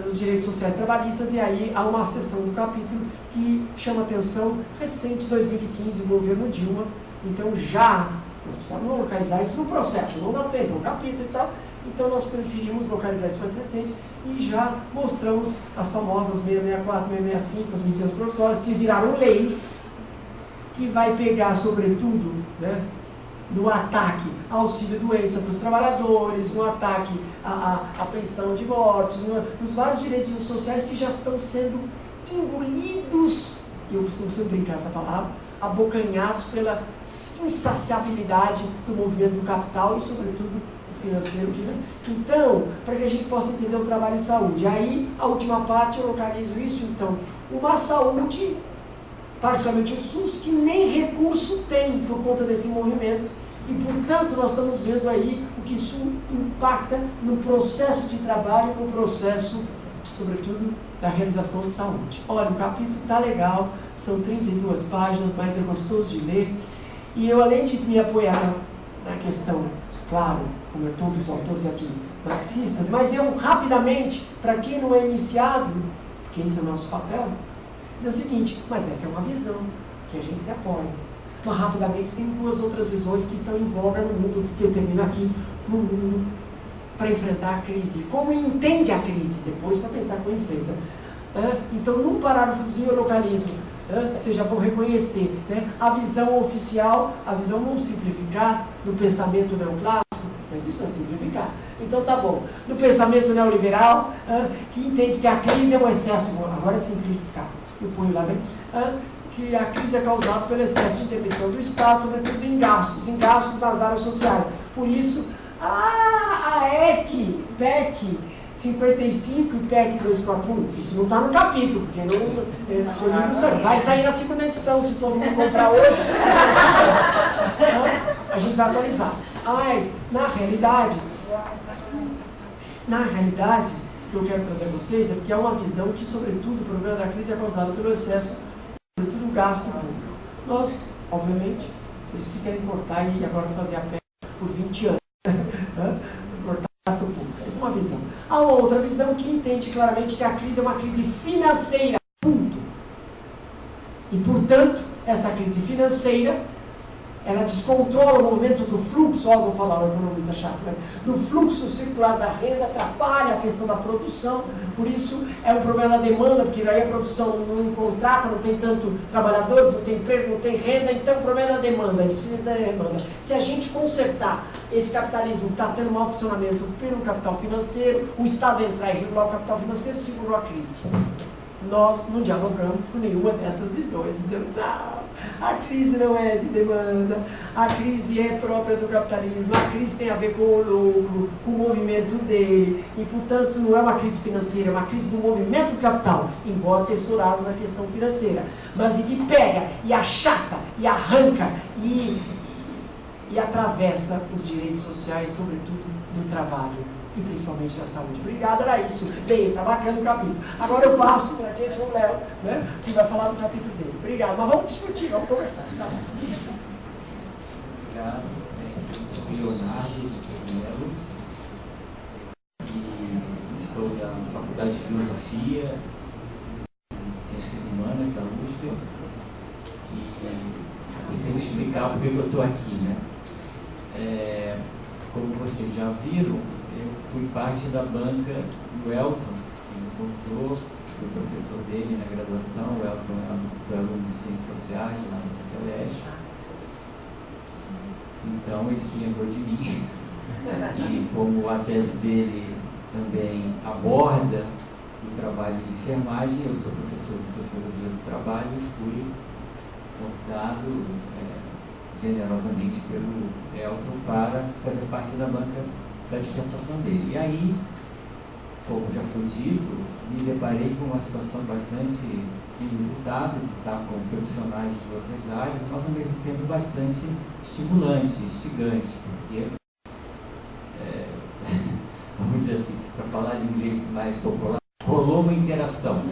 nos direitos sociais trabalhistas, e aí há uma seção do capítulo que chama atenção, recente, 2015, o governo Dilma. Então já, nós precisamos localizar isso no processo, não dá tempo, no capítulo e tal, então nós preferimos localizar isso mais recente e já mostramos as famosas 664, 665, as medidas provisórias que viraram leis, que vai pegar sobretudo, né, no ataque ao auxílio-doença para os trabalhadores, no ataque à pensão de mortes, nos vários direitos sociais que já estão sendo engolidos, eu costumo sempre brincar essa palavra, abocanhados pela insaciabilidade do movimento do capital e, sobretudo, do financeiro. Então, para que a gente possa entender o trabalho em saúde, aí, a última parte, eu localizo isso, então, uma saúde, particularmente o SUS, que nem recurso tem por conta desse movimento, e, portanto, nós estamos vendo aí o que isso impacta no processo de trabalho, no processo, sobretudo, da realização de saúde. Olha, o capítulo está legal, são 32 páginas, mas é gostoso de ler, e eu, além de me apoiar na questão, claro, como todos os autores aqui, marxistas, mas eu, rapidamente, para quem não é iniciado, porque esse é o nosso papel, dizer o seguinte, mas essa é uma visão que a gente se apoia. Mas rapidamente tem duas outras visões que estão em voga no mundo, que eu termino aqui, no mundo, para enfrentar a crise. Como entende a crise, depois para pensar como enfrenta. Então, num parágrafozinho eu localizo, vocês já vão reconhecer, né, a visão oficial, a visão não simplificar do pensamento neoclássico, mas isso não é simplificar. Então tá bom, do pensamento neoliberal, que entende que a crise é um excesso, agora é simplificar, eu ponho lá, né? Que a crise é causada pelo excesso de intervenção do Estado, sobretudo em gastos nas áreas sociais. Por isso, a PEC 55 e PEC 241, isso não está no capítulo, porque não vai sair na segunda edição, se todo mundo comprar hoje. A gente vai atualizar. Mas, na realidade, o que eu quero trazer a vocês é porque é uma visão que, sobretudo, o problema da crise é causado pelo excesso, sobretudo, gasto público. Nós, obviamente, eles que querem cortar e agora fazer a PEC por 20 anos. Cortar gasto público. Essa é uma visão. Há outra visão que entende claramente que a crise é uma crise financeira. Ponto. E, portanto, essa crise financeira, ela descontrola o movimento do fluxo, vou falar o economista chato, mas do fluxo circular da renda, atrapalha a questão da produção, por isso é um problema da demanda, porque aí a produção não contrata, não tem tanto trabalhadores, não tem emprego, não tem renda, então o problema é da demanda, a insuficiência da demanda. Se a gente consertar esse capitalismo que está tendo mau funcionamento pelo capital financeiro, o Estado entrar e regular o capital financeiro, segurou a crise. Nós não dialogamos com nenhuma dessas visões, dizendo, não, a crise não é de demanda, a crise é própria do capitalismo, a crise tem a ver com o lucro, com o movimento dele, e, portanto, não é uma crise financeira, é uma crise do movimento do capital, embora texturado na questão financeira, mas e que pega, e achata, e arranca, e atravessa os direitos sociais, sobretudo do trabalho. E principalmente da saúde. Obrigado, era isso. Bem, está bacana o capítulo. Agora eu passo para aquele João Léo, né, que vai falar do capítulo dele. Obrigado. Mas vamos discutir, vamos conversar. Tá bom. Obrigado. Eu sou Leonardo Melo e sou da Faculdade de Filosofia e Ciências Humanas da USP. E preciso explicar por que eu estou aqui, né? Como vocês já viram, eu fui parte da banca do Elton, que me encontrou, fui professor dele na graduação. O Elton foi aluno de Ciências Sociais lá no CETELEST. Então ele se lembrou de mim. E como a tese dele também aborda do trabalho de enfermagem. Eu sou professor de Sociologia do Trabalho e fui convidado generosamente pelo Elton para fazer parte da banca da dissertação dele. E aí, como já foi dito, me deparei com uma situação bastante inusitada de estar com profissionais de outras áreas, mas ao mesmo tempo bastante estimulante, instigante, porque, vamos dizer assim, para falar de um jeito mais popular, rolou uma interação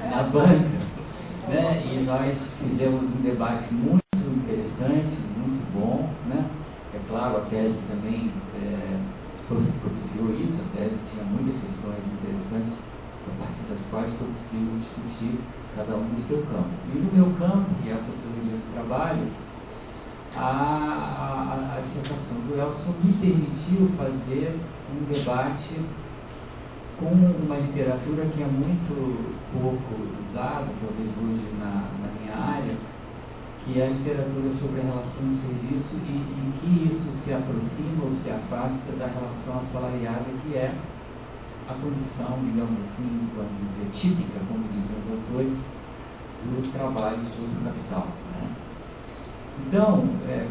na banca, né? E nós fizemos um debate muito interessante, muito bom, né? É claro, a tese também propiciou isso. A tese tinha muitas questões interessantes, a partir das quais foi possível discutir cada um no seu campo. E no meu campo, que é a Sociologia do Trabalho, a dissertação do Elson me permitiu fazer um debate com uma literatura que é muito pouco usada, talvez hoje na minha área, que é a literatura sobre a relação de serviço e em que isso se aproxima ou se afasta da relação assalariada, que é a condição, digamos assim, vamos dizer, típica, como dizem os autores, do trabalho sobre o capital, né? Então,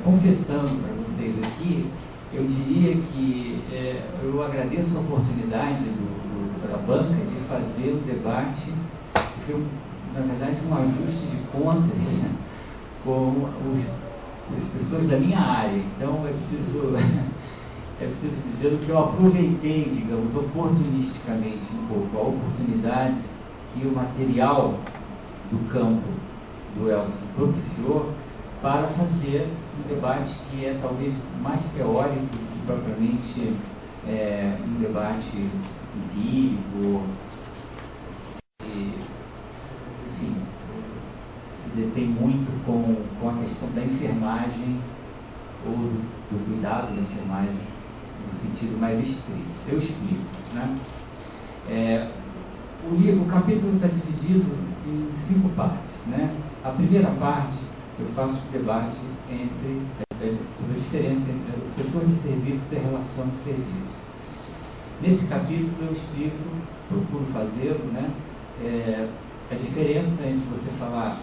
confessando para vocês aqui, eu diria que eu agradeço a oportunidade da banca de fazer um debate, que foi, na verdade, um ajuste de contas, né, com as pessoas da minha área. Então, é preciso dizer que eu aproveitei, digamos, oportunisticamente um pouco a oportunidade que o material do campo do Elson propiciou para fazer um debate que é talvez mais teórico que propriamente um debate empírico, enfim, se detém muito com a questão da enfermagem ou do cuidado da enfermagem no sentido mais estrito. Eu explico, né? O capítulo está dividido em 5 partes, né? A primeira parte eu faço um debate sobre a diferença entre o setor de serviços e a relação de serviços. Nesse capítulo eu explico, procuro fazê-lo, né, a diferença entre você falar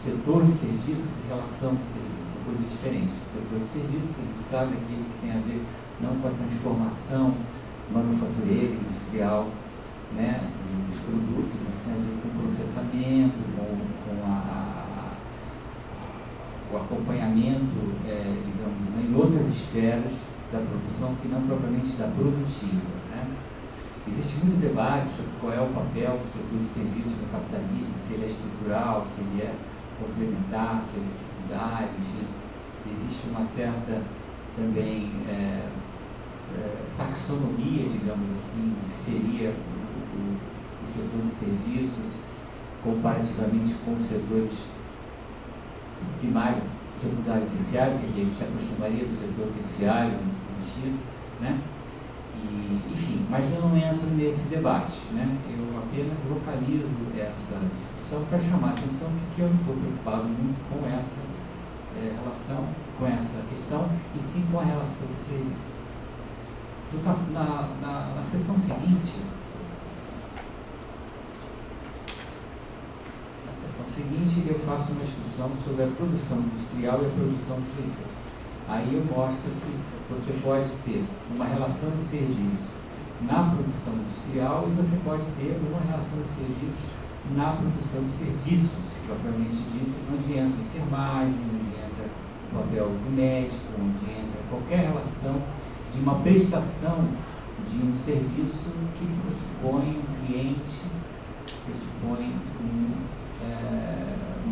setor de serviços e relação de serviços, são coisas diferentes. O setor de serviços, a gente sabe aquilo que tem a ver não com a transformação manufatureira, industrial, né, dos produtos, mas tem a ver com o processamento, com o acompanhamento, digamos, em outras esferas da produção que não propriamente da produtiva, né? Existe muito debate sobre qual é o papel do setor de serviços no capitalismo, se ele é estrutural, se ele é complementar, se ele é secundário, enfim. Existe uma certa também taxonomia, digamos assim, do que seria o setor de serviços comparativamente com os setores primário, secundário e terciário, quer dizer, ele se aproximaria do setor terciário nesse sentido, né? E, enfim, mas eu não entro nesse debate, né? Eu apenas localizo essa discussão para chamar a atenção que eu não estou preocupado muito com essa relação, com essa questão, e sim com a relação do serviço. Na sessão seguinte, eu faço uma discussão sobre a produção industrial e a produção de serviços. Aí eu mostro que você pode ter uma relação de serviço na produção industrial e você pode ter uma relação de serviço na produção de serviços, propriamente ditos, onde entra enfermagem, onde entra o papel do médico, onde entra qualquer relação de uma prestação de um serviço que pressupõe um cliente, pressupõe um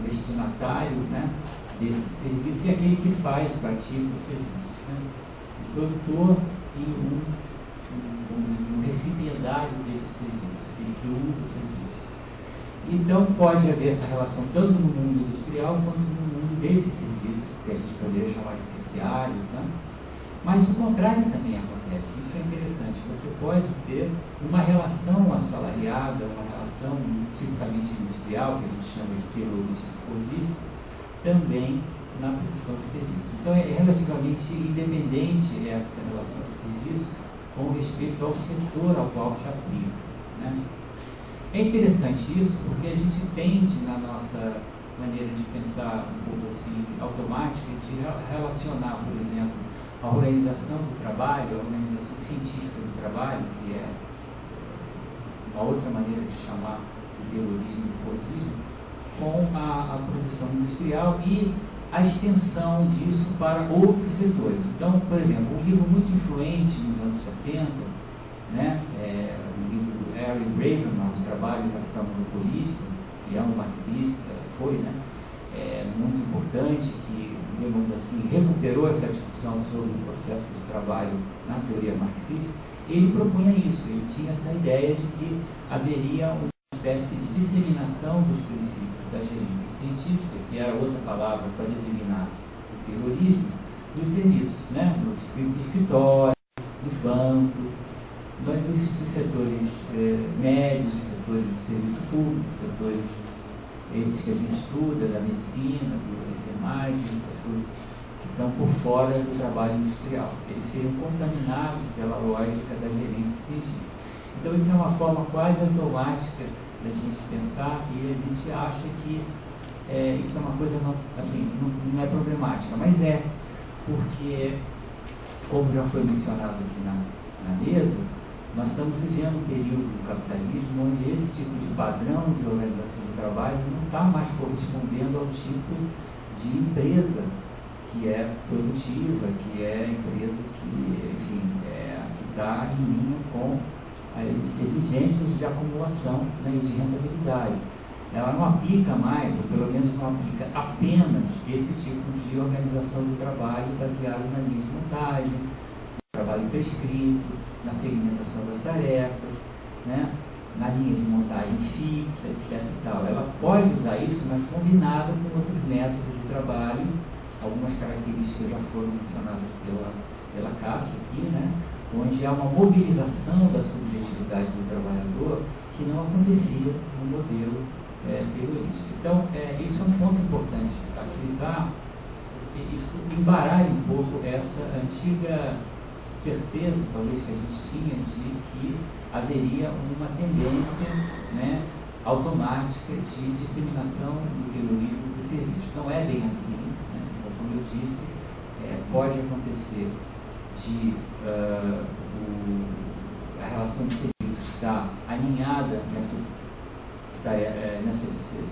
destinatário, né, desse serviço, e aquele que pratica o serviço, né? O produtor e um recipiendário desse serviço, aquele que usa o serviço. Então pode haver essa relação tanto no mundo industrial quanto no mundo desses serviços, que a gente poderia chamar de terciários, né? Mas o contrário também acontece, isso é interessante. Você pode ter uma relação assalariada, uma relação tipicamente industrial, que a gente chama de perodista, também na produção de serviço. Então é relativamente independente essa relação de serviço com respeito ao setor ao qual se aplica. né? É interessante isso porque a gente tende, na nossa maneira de pensar um pouco assim, automática, de relacionar, por exemplo, a organização do trabalho, a organização científica do trabalho, que é uma outra maneira de chamar o terrorismo e o politismo, com a produção industrial e a extensão disso para outros setores. Então, por exemplo, um livro muito influente nos anos 70, né, o livro do Harry Braverman, O Trabalho e o Capital Monopolista, que é um marxista, foi, né, muito importante, que, digamos assim, recuperou essa discussão sobre o processo de trabalho na teoria marxista. Ele propunha isso, ele tinha essa ideia de que haveria uma espécie de disseminação dos princípios da gerência científica, que era outra palavra para designar o terrorismo, dos serviços, né, nos escritórios, nos bancos, nos setores médios, nos setores do serviço público, setores esses que a gente estuda, da medicina, da enfermagem, das coisas que estão por fora do trabalho industrial. Eles seriam contaminados pela lógica da gerência científica. Então, isso é uma forma quase automática da gente pensar e a gente acha que isso é uma coisa não é problemática, mas é, porque, como já foi mencionado aqui na mesa, nós estamos vivendo um período do capitalismo onde esse tipo de padrão de organização de trabalho não está mais correspondendo ao tipo de empresa que é produtiva, que é a empresa que, enfim, que está em linha com as exigências de acumulação, né, e de rentabilidade. Ela não aplica mais, ou pelo menos não aplica apenas esse tipo de organização do trabalho baseado na linha de montagem, no trabalho prescrito, na segmentação das tarefas, né, na linha de montagem fixa, etc. E tal. Ela pode usar isso, mas combinado com outros métodos de trabalho. Algumas características já foram mencionadas pela Cássia aqui, né, onde há uma mobilização da subjetividade do trabalhador que não acontecia no modelo terrorista. Então, isso é um ponto importante a frisar, porque isso embaralha um pouco essa antiga certeza, talvez, que a gente tinha de que haveria uma tendência, né, automática de disseminação do terrorismo de serviços. Não é bem assim, né? Então, como eu disse, pode acontecer de a relação de serviços estar alinhada nesses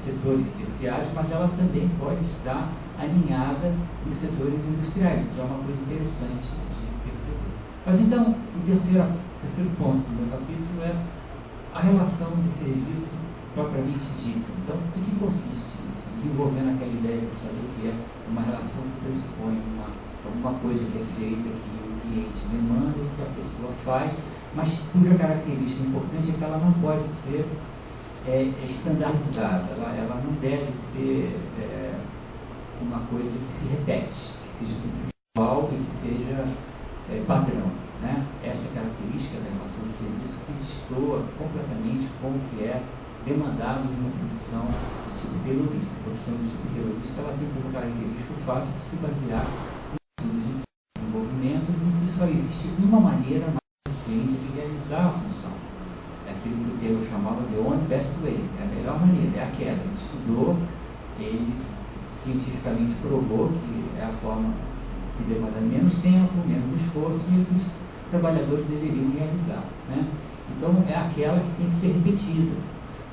setores terciários, mas ela também pode estar alinhada nos setores industriais, que é uma coisa interessante de perceber. Mas então, o terceiro ponto do meu capítulo é a relação de serviço propriamente dita. Então, o que consiste isso? Desenvolvendo aquela ideia que eu falei, que é uma relação que pressupõe alguma coisa que é feita, que o cliente demanda, que a pessoa faz, mas cuja característica importante é que ela não pode ser estandardizada, ela não deve ser uma coisa que se repete, que seja sempre igual e que seja padrão, né? Essa característica da relação de serviço que destoa completamente com o que é demandado de uma produção do tipo terrorista. A produção do tipo terrorista ela tem como característica o fato de se basear em desenvolvimentos em que só existe uma maneira mais eficiente de realizar a função. É aquilo que o termo chamava de only best way, é a melhor maneira, é aquela. Ele estudou, ele cientificamente provou que é a forma que demanda menos tempo, menos esforço e os trabalhadores deveriam realizar, né? Então, é aquela que tem que ser repetida.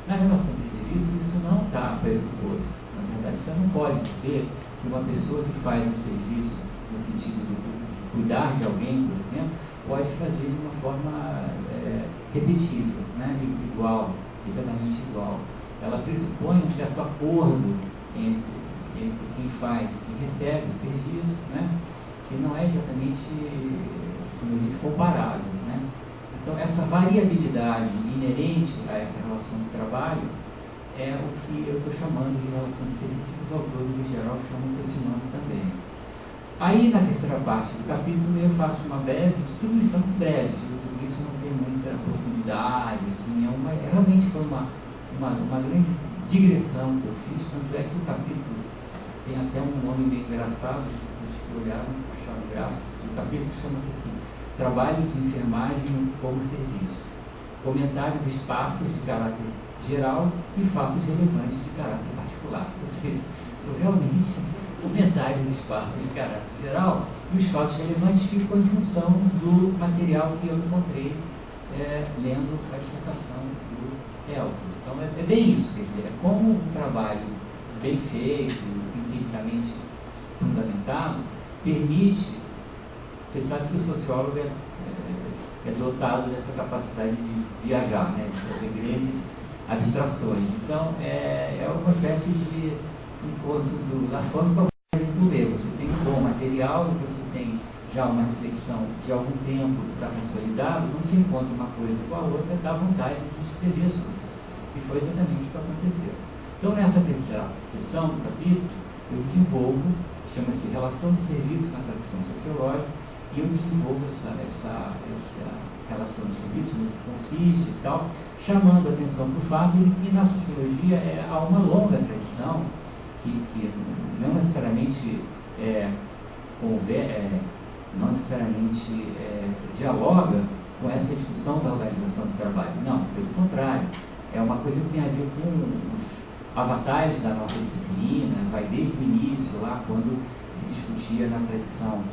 Na relação de serviço, isso não está pressuposto. Na verdade, você não pode dizer que uma pessoa que faz um serviço no sentido de cuidar de alguém, por exemplo, pode fazer de uma forma repetível, né? Igual, exatamente igual. Ela pressupõe um certo acordo entre quem faz e quem recebe o serviço, né? Que não é exatamente, como eu disse, comparável, né? Então, essa variabilidade inerente a essa relação de trabalho é o que eu estou chamando de relação de serviço, que os autores, em geral, chamam desse nome também. Aí, na terceira parte do capítulo, eu faço uma breve, tudo isso é muito breve, tudo isso não tem muita profundidade, assim, realmente foi uma grande digressão que eu fiz, tanto é que o capítulo tem até um nome bem engraçado, as pessoas que olharam acharam graça. O capítulo chama-se assim, Trabalho de Enfermagem como Serviço. comentário de espaços de caráter geral e fatos relevantes de caráter particular. Ou seja, são realmente comentários de espaços de caráter geral e os fatos relevantes ficam em função do material que eu encontrei lendo a dissertação do Elton. Então é bem isso, quer dizer, é como um trabalho bem feito, empiricamente fundamentado, permite. Você sabe que o sociólogo é dotado dessa capacidade de viajar, né, de fazer grandes abstrações. Então, é uma espécie de encontro da fome com a do eu. Você tem um bom material, você tem já uma reflexão de algum tempo que está consolidado, não se encontra uma coisa com a outra, dá vontade de escrever sobre isso. E foi exatamente o que aconteceu. Então, nessa terceira sessão do capítulo, eu desenvolvo, chama-se Relação de Serviço na Tradição Sociológica, e eu desenvolvo essa relação de serviço, no que consiste e tal, chamando a atenção para o fato de que na sociologia há uma longa tradição que não necessariamente dialoga com essa discussão da organização do trabalho. Não, pelo contrário, é uma coisa que tem a ver com os avatares da nossa disciplina, vai desde o início, lá quando se discutia na tradição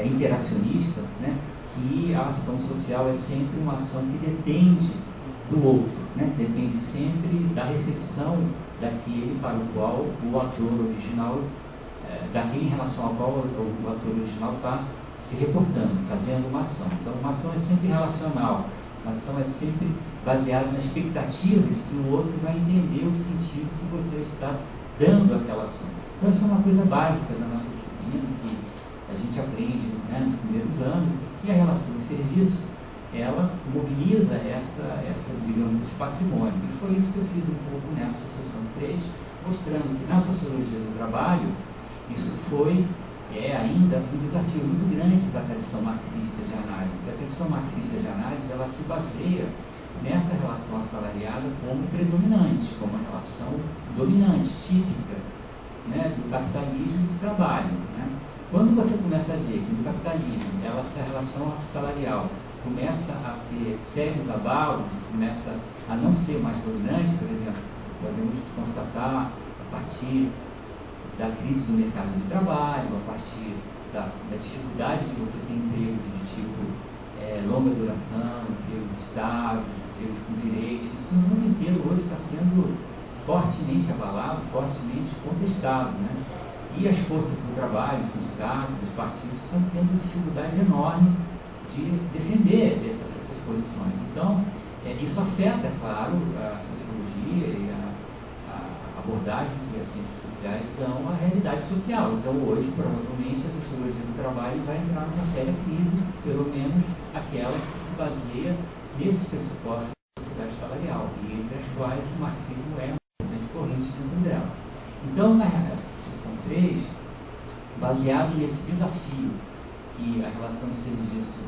interacionista, né, que a ação social é sempre uma ação que depende do outro, né, depende sempre da recepção daquele para o qual o ator original, daquele em relação ao qual o ator original está se reportando, fazendo uma ação. Então, uma ação é sempre relacional, uma ação é sempre baseada na expectativa de que o outro vai entender o sentido que você está dando àquela ação. Então, isso é uma coisa básica da nossa disciplina, que a gente aprende, né, nos primeiros anos, e a relação de serviço, ela mobiliza digamos, esse patrimônio. E foi isso que eu fiz um pouco nessa sessão 3, mostrando que na sociologia do trabalho, isso foi ainda um desafio muito grande da tradição marxista de análise. A tradição marxista de análise, ela se baseia nessa relação assalariada como predominante, como uma relação dominante, típica, né, do capitalismo e do trabalho, né? Quando você começa a ver que no capitalismo essa relação salarial começa a ter sérios abalos, começa a não ser mais dominante, por exemplo, podemos constatar a partir da crise do mercado de trabalho, a partir da dificuldade de você ter empregos de tipo longa duração, empregos estáveis, empregos com direitos. Isso no mundo inteiro hoje está sendo fortemente abalado, fortemente contestado, né? E as forças do trabalho, os sindicatos, os partidos estão tendo dificuldade enorme de defender essas posições. Então, isso afeta, claro, a sociologia e a abordagem que as ciências sociais dão à realidade social. Então, hoje, provavelmente, a sociologia do trabalho vai entrar numa séria crise, pelo menos aquela que se baseia nesses pressupostos da sociedade salarial, e entre as quais o marxismo é uma importante corrente dentro dela. Então, na sessão 3, baseado nesse desafio que a relação de serviço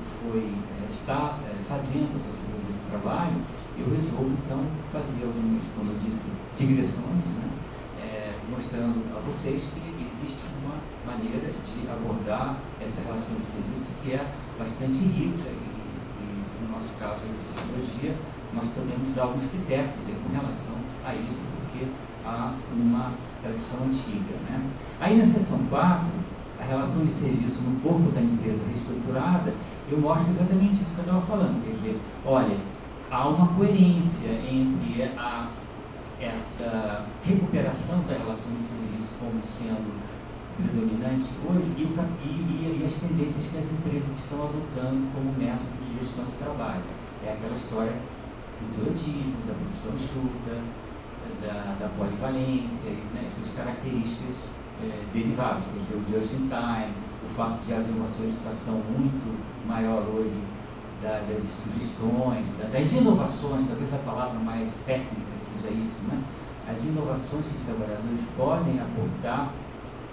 está fazendo a sociologia do trabalho, eu resolvo, então, fazer algumas, como eu disse, digressões, né, mostrando a vocês que existe uma maneira de abordar essa relação de serviço que é bastante rica e no nosso caso da sociologia, nós podemos dar alguns critérios em relação a isso, porque há uma tradição antiga, né? Aí na seção 4, a relação de serviço no corpo da empresa reestruturada, eu mostro exatamente isso que eu estava falando, quer dizer, olha, há uma coerência entre essa recuperação da relação de serviço como sendo predominante hoje e as tendências que as empresas estão adotando como método de gestão do trabalho. É aquela história do turantismo, da produção enxuta, da polivalência, né, essas características derivadas, quer dizer, o just in time, o fato de haver uma solicitação muito maior hoje das sugestões, das inovações, talvez a palavra mais técnica seja isso, né? As inovações que os trabalhadores podem aportar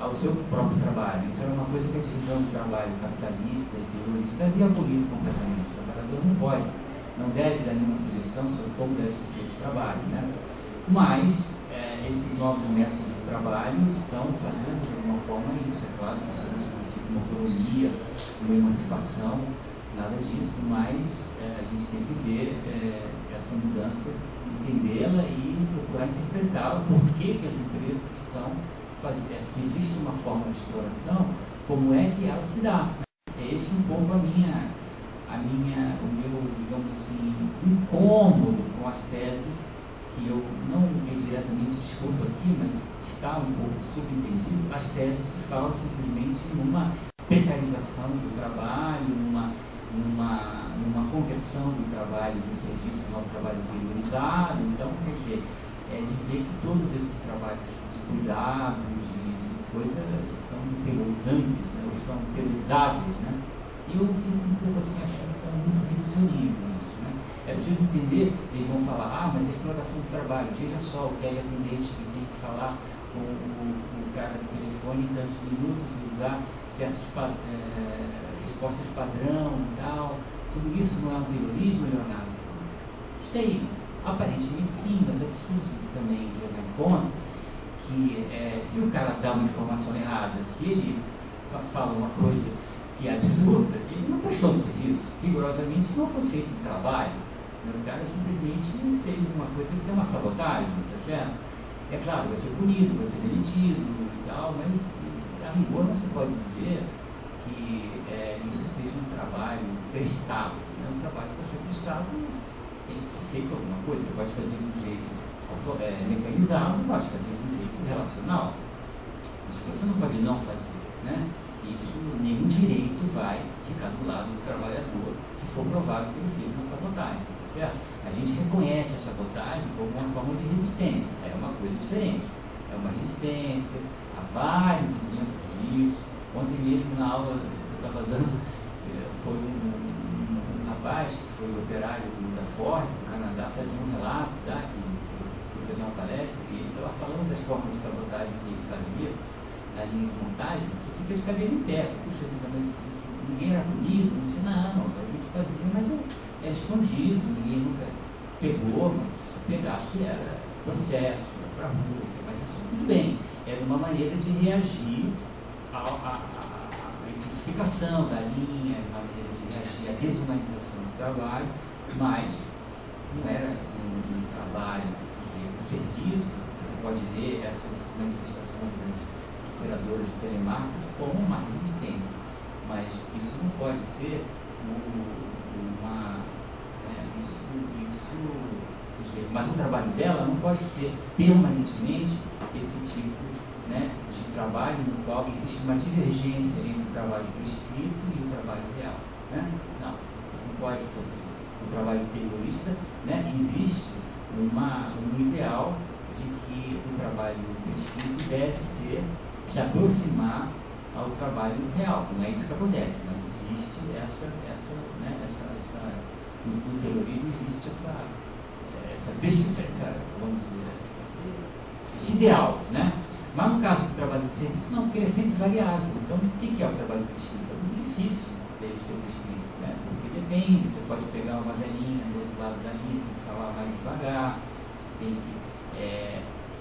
ao seu próprio trabalho. Isso era uma coisa que a divisão do trabalho capitalista e terrorista havia abolido completamente. O trabalhador não deve dar nenhuma sugestão sobre como deve ser feito o trabalho, né? Mas esses novos métodos de trabalho estão fazendo de alguma forma isso. É claro que isso significa uma autonomia, uma emancipação nada disso, mas a gente tem que ver essa mudança, entendê-la e procurar interpretá-la, por que as empresas estão fazendo, se existe uma forma de exploração, como é que ela se dá. É esse um pouco o meu, digamos assim, incômodo com as teses, que eu não diretamente discuto aqui, mas está um pouco subentendido, as teses que falam simplesmente numa precarização do trabalho, numa conversão do trabalho de serviços a um trabalho interiorizado. Então, quer dizer, dizer que todos esses trabalhos de cuidado, de coisa, são teorizantes, né, ou são teorizáveis, né? E eu fico um pouco assim achando que é muito reducionismo isso, né? É preciso entender, eles vão falar, mas a exploração do trabalho, veja só, o teleatendente que tem que falar com o cara do telefone em tantos minutos e usar certas respostas padrão e tal, tudo isso não é um terrorismo, Leonardo? Sei, aparentemente sim, mas é preciso também levar em conta que se o cara dá uma informação errada, se ele fala uma coisa que é absurda, ele não prestou um serviço, rigorosamente não foi feito um trabalho, né? O cara simplesmente fez uma coisa que é uma sabotagem, tá certo? É claro, vai ser punido, vai ser demitido e tal, mas a rigor não se pode dizer que isso seja um trabalho prestado, né? Um trabalho que vai ser prestado tem que ser feito alguma coisa, você pode fazer de um jeito mecanizado, pode fazer de um jeito relacional, mas você não pode não fazer, né? Isso, nenhum direito vai ficar do lado do trabalhador se for provado que ele fez uma sabotagem, tá certo? A gente reconhece a sabotagem como uma forma de resistência, é uma coisa diferente, é uma resistência, há vários exemplos disso. Ontem mesmo na aula que eu estava dando, foi um rapaz que foi operário da Ford, do Canadá, fazia um relato, tá? Que foi fazer uma palestra e ele estava falando das formas de sabotagem que ele fazia na linha de montagem. Você fica de cabelo em pé, puxa, mas ninguém era punido, não tinha nada, a gente fazia, mas era escondido, ninguém nunca pegou, mas se pegasse era processo, era para rua, mas isso tudo bem, era uma maneira de reagir à intensificação da linha, uma maneira de reagir à desumanização do trabalho, mas não era um trabalho, quer dizer, o serviço, você pode ver essas manifestações das operadoras de telemarketing como uma resistência, mas isso não pode ser mas o trabalho dela não pode ser permanentemente esse tipo, né, de trabalho no qual existe uma divergência entre o trabalho prescrito e o trabalho real, né? Não pode fazer isso. O trabalho terrorista, né, existe um ideal de que o trabalho prescrito deve se aproximar ao trabalho real. Não é isso que acontece, mas existe no terrorismo existe vamos dizer, esse ideal, né? Mas no caso do trabalho de serviço, não, porque ele é sempre variável. Então, o que é o trabalho prescrito? É muito difícil dele ser prescrito, né? Porque depende, você pode pegar uma velhinha do outro lado da linha, tem que falar mais devagar, você tem que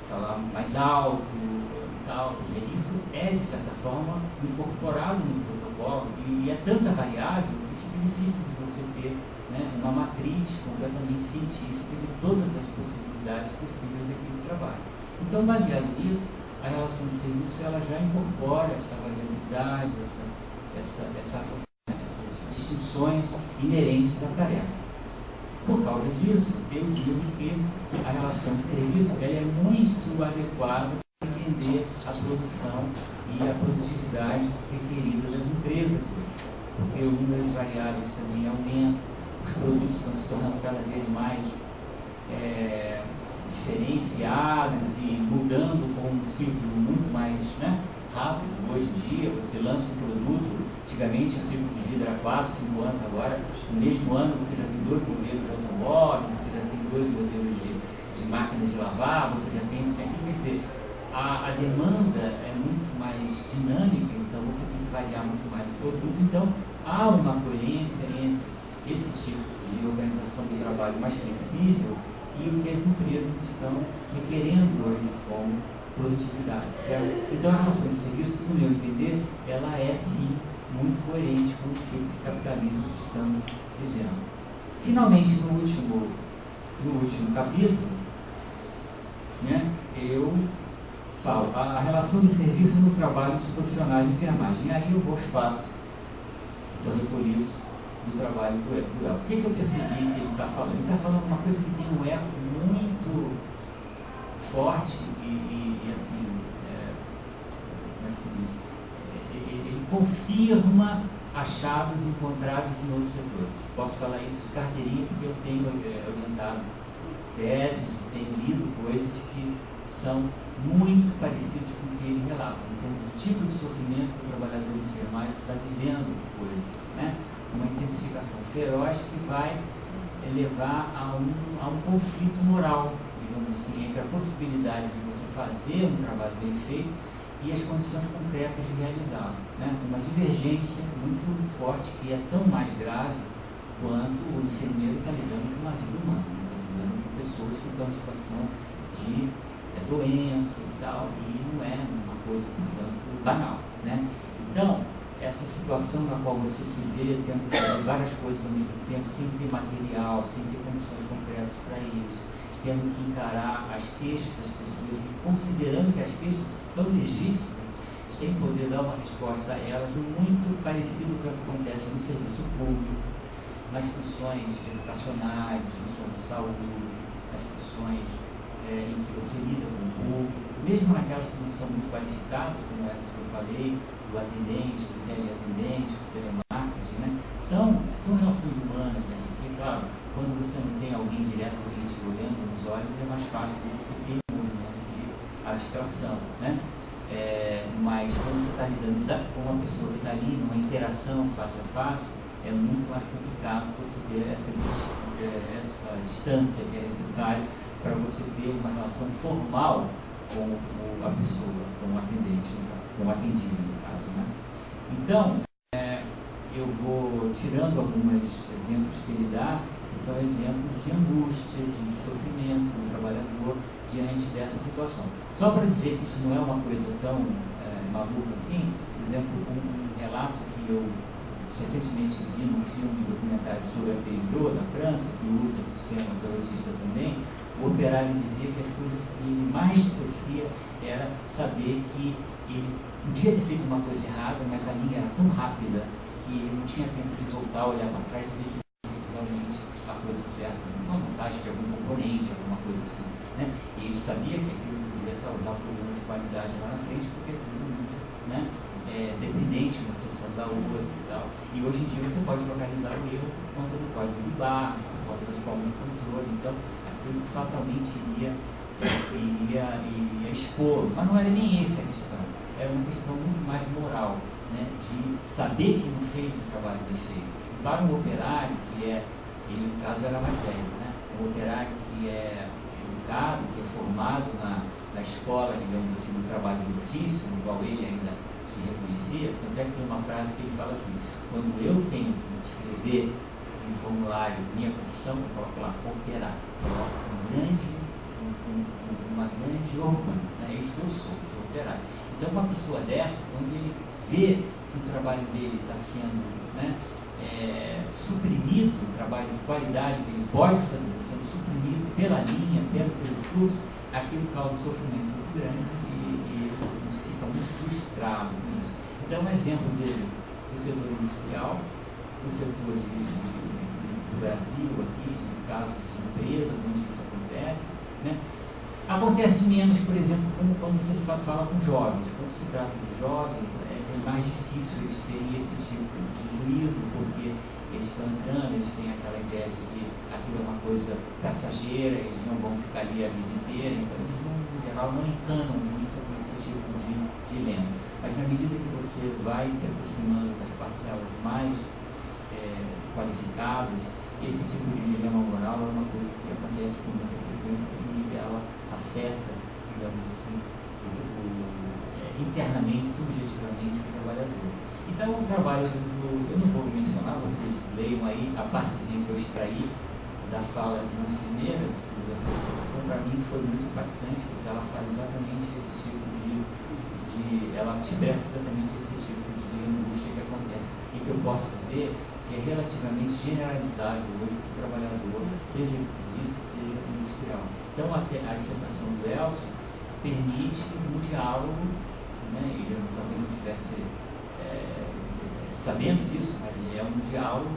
falar mais alto e tal. Quer dizer, isso é, de certa forma, incorporado no protocolo e é tanta variável que fica difícil de você ter, né, uma matriz completamente científica de todas as possibilidades possíveis daquele trabalho. Então, baseado nisso, a relação de serviço ela já incorpora essa variabilidade, essas distinções inerentes à tarefa. Por causa disso, eu digo que a relação de serviço ela é muito adequada para entender a produção e a produtividade requerida das empresas, porque o número de variáveis também aumenta, os produtos estão se tornando cada vez mais diferenciados e mudando com um ciclo muito mais, né, rápido. Hoje em dia, você lança um produto, antigamente o ciclo de vida era 4, 5 anos, agora no mesmo ano você já tem 2 modelos de automóvel, você já tem 2 modelos de máquinas de lavar, você já tem isso aqui, quer dizer, a demanda é muito mais dinâmica, então você tem que variar muito mais o produto, então há uma coerência entre esse tipo de organização do trabalho mais flexível e o que as empresas estão requerendo hoje como produtividade, certo? Então a relação de serviço, no meu entender, ela é sim muito coerente com o tipo de capitalismo que estamos vivendo. Finalmente, no último capítulo, né, eu falo a relação de serviço no trabalho dos profissionais de enfermagem. E aí eu vou aos fatos que são recolhidos do trabalho do Elton. O que eu percebi que ele está falando? Ele está falando uma coisa que tem um eco muito forte e assim, como é que se diz? Ele confirma achados encontrados em outros setores. Posso falar isso de carteirinha porque eu tenho orientado teses e tenho lido coisas que são muito parecidas com o que ele relata, em termos do tipo de sofrimento que o trabalhador de enfermagem está vivendo hoje, né? Uma intensificação feroz que vai levar a um conflito moral, digamos assim, entre a possibilidade de você fazer um trabalho bem feito e as condições concretas de realizá-lo, né? Uma divergência muito forte que é tão mais grave quanto o enfermeiro está lidando com uma vida humana, está lidando com pessoas que estão em situação de doença e tal, e não é uma coisa, portanto, banal, né? Então, essa situação na qual você se vê tendo que fazer várias coisas ao mesmo tempo, sem ter material, sem ter condições concretas para isso, tendo que encarar as queixas das pessoas e considerando que as queixas são legítimas, sem poder dar uma resposta a elas, muito parecido com o que acontece no serviço público, nas funções educacionais, nas funções de saúde, nas funções em que você lida com o público, mesmo naquelas que não são muito qualificadas, como essas que eu falei, do atendente, do teleatendente, do telemarketing, né? São relações humanas, né? E, claro, quando você não tem alguém diretamente olhando nos olhos, é mais fácil de você ter um movimento de abstração, né? Mas quando você está lidando com uma pessoa que está ali numa interação face a face, é muito mais complicado você ter essa distância que é necessária para você ter uma relação formal com a pessoa, com o atendente, com o atendido, no caso, né? Então, eu vou tirando alguns exemplos que ele dá, que são exemplos de angústia, de sofrimento do trabalhador diante dessa situação. Só para dizer que isso não é uma coisa tão maluca assim, por exemplo, um relato que eu recentemente vi no filme documentário sobre a Peugeot da França, que usa o sistema pelotista também. O operário dizia que as coisas que ele mais sofria era saber que ele podia ter feito uma coisa errada, mas a linha era tão rápida que ele não tinha tempo de voltar, olhar para trás e ver se realmente a coisa certa, uma montagem de algum componente, alguma coisa assim, né? E ele sabia que aquilo podia causar problema de qualidade lá na frente, porque tudo muito, né, dependente uma seção da outra e tal. E hoje em dia você pode localizar o erro por conta do código de barra, por conta das formas de controle. Então, aquilo fatalmente iria expor. Mas não era nem essa a questão. Era uma questão muito mais moral, né, de saber que não fez o trabalho bem feito. Para um operário ele no caso era mais velho, né? Um operário que é educado, que é formado na escola, digamos assim, do trabalho de ofício, no qual ele ainda se reconhecia. Tanto é que tem uma frase que ele fala assim: quando eu tenho que escrever um formulário, minha profissão, eu coloco lá operário, coloco uma grande orgulho, né? É isso que eu sou operário. Então, uma pessoa dessa, quando ele vê que o trabalho dele está sendo, né, suprimido, o trabalho de qualidade que ele pode fazer está sendo suprimido pela linha, pelo fluxo, aquilo causa um sofrimento muito grande e ele fica muito frustrado com isso. Então, um exemplo dele do setor industrial, do setor do Brasil aqui, de casos de empresas onde isso acontece, né? Acontece menos, por exemplo, quando você fala com jovens. Quando se trata de jovens, é mais difícil eles terem esse tipo de juízo, porque eles estão entrando, eles têm aquela ideia de que aquilo é uma coisa passageira, eles não vão ficar ali a vida inteira, então eles, em geral, não encanam muito com esse tipo de dilema. Mas na medida que você vai se aproximando das parcelas mais qualificadas, esse tipo de dilema moral é uma coisa que acontece com muita frequência e ela afeta, digamos assim, internamente, subjetivamente o trabalhador. Então, o trabalho eu não vou mencionar, vocês leiam aí a partezinha que eu extraí da fala de uma enfermeira da associação, para mim foi muito impactante, porque ela faz exatamente esse tipo ela expressa exatamente esse tipo de angústia que acontece e que eu posso dizer que é relativamente generalizável hoje para o trabalhador, seja de serviço, seja industrial. Então, a dissertação do Elcio permite um diálogo, né, e eu talvez não estivesse sabendo disso, mas é um diálogo,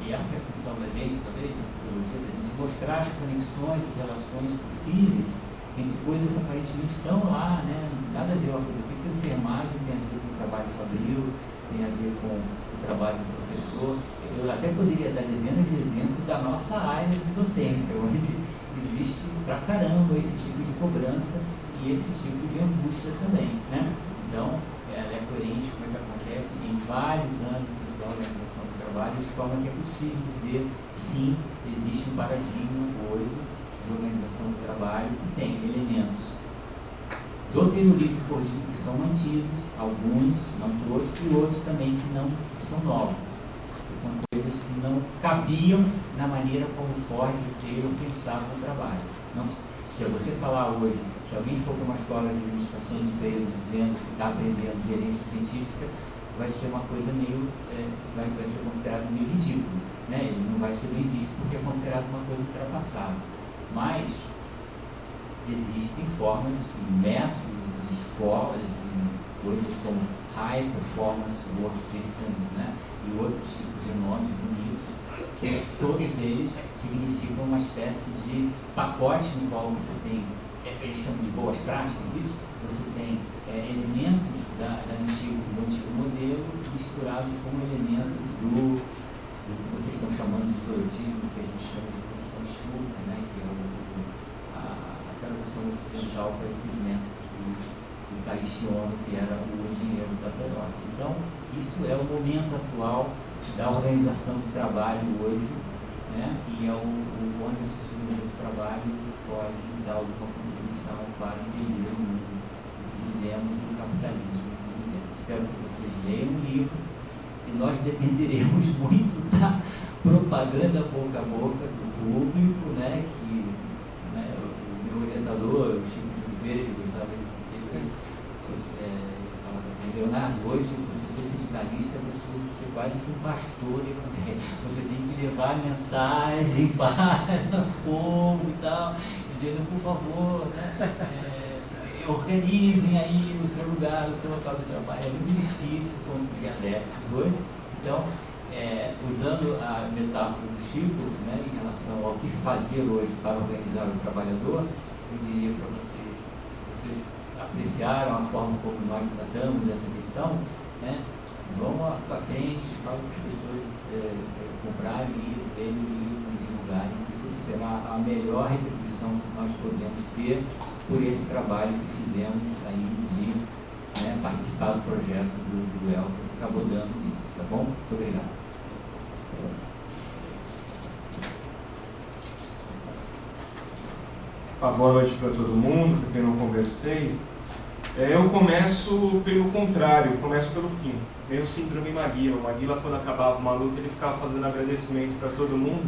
e essa é a função da gente também, da sociologia, da gente mostrar as conexões e relações possíveis entre coisas que aparentemente estão lá, né, nada a ver com a enfermagem, tem a ver com o trabalho fabril, tem a ver com o trabalho do professor. Eu até poderia dar dezenas de exemplos da nossa área de docência, onde existe pra caramba esse tipo de cobrança e esse tipo de angústia também, né? Então, ela é coerente com o que acontece em vários âmbitos da organização do trabalho, de forma que é possível dizer, sim, existe um paradigma hoje de organização do trabalho que tem elementos do terrorismo fortivo que são mantidos, alguns, não todos, e outros também que não são novos, que são coisas que não cabiam na maneira como Ford e Taylor pensavam o trabalho. Não, se você falar hoje, se alguém for para uma escola de administração de empresas dizendo que está aprendendo gerência científica, vai ser uma coisa meio, vai ser considerado meio ridículo, né? Ele não vai ser bem visto porque é considerado uma coisa ultrapassada. Mas existem formas, métodos, escolas, coisas como High Performance Work Systems, né? E outros tipos de nomes bonitos, que todos eles significam uma espécie de pacote no qual você tem, eles chamam de boas práticas, isso? Você tem elementos do antigo modelo misturados com elementos do que vocês estão chamando de teologismo, que a gente chama de produção chuta, né? Que é a tradução ocidental para esse elemento do Taishi Ono, que era o engenheiro da Toyota. Então, isso é o momento atual da organização do trabalho hoje, né? E é onde a sociologia do trabalho pode dar alguma contribuição para entender o mundo que vivemos e o capitalismo que vivemos. Espero que vocês leiam o livro e nós dependeremos muito da propaganda boca a boca do público, né? Que, né, o meu orientador, o Chico de Oliveira, que gostava de dizer, falava assim, Leonardo, hoje você ser sindicalista, você ser quase que um pastor evangélico. Você tem que levar a mensagem para o povo e tal, dizendo, por favor, né, organizem aí no seu lugar, no seu local de trabalho. É muito difícil conseguir adeptos hoje. Então, usando a metáfora do Chico, né, em relação ao que fazer hoje para organizar o trabalhador, eu diria para vocês, vocês apreciaram a forma como nós tratamos dessa questão, né? Vão para frente, façam as pessoas comprarem o livro, lerem o livro e divulgarem. Isso será a melhor retribuição que nós podemos ter por esse trabalho que fizemos aí de, né, participar do projeto do Elton, que acabou dando isso, tá bom? Muito obrigado. Boa noite para todo mundo, para quem não conversei. Eu começo pelo contrário, eu começo pelo fim. Meio síndrome Maguila. O Maguila, quando acabava uma luta, ele ficava fazendo agradecimento para todo mundo.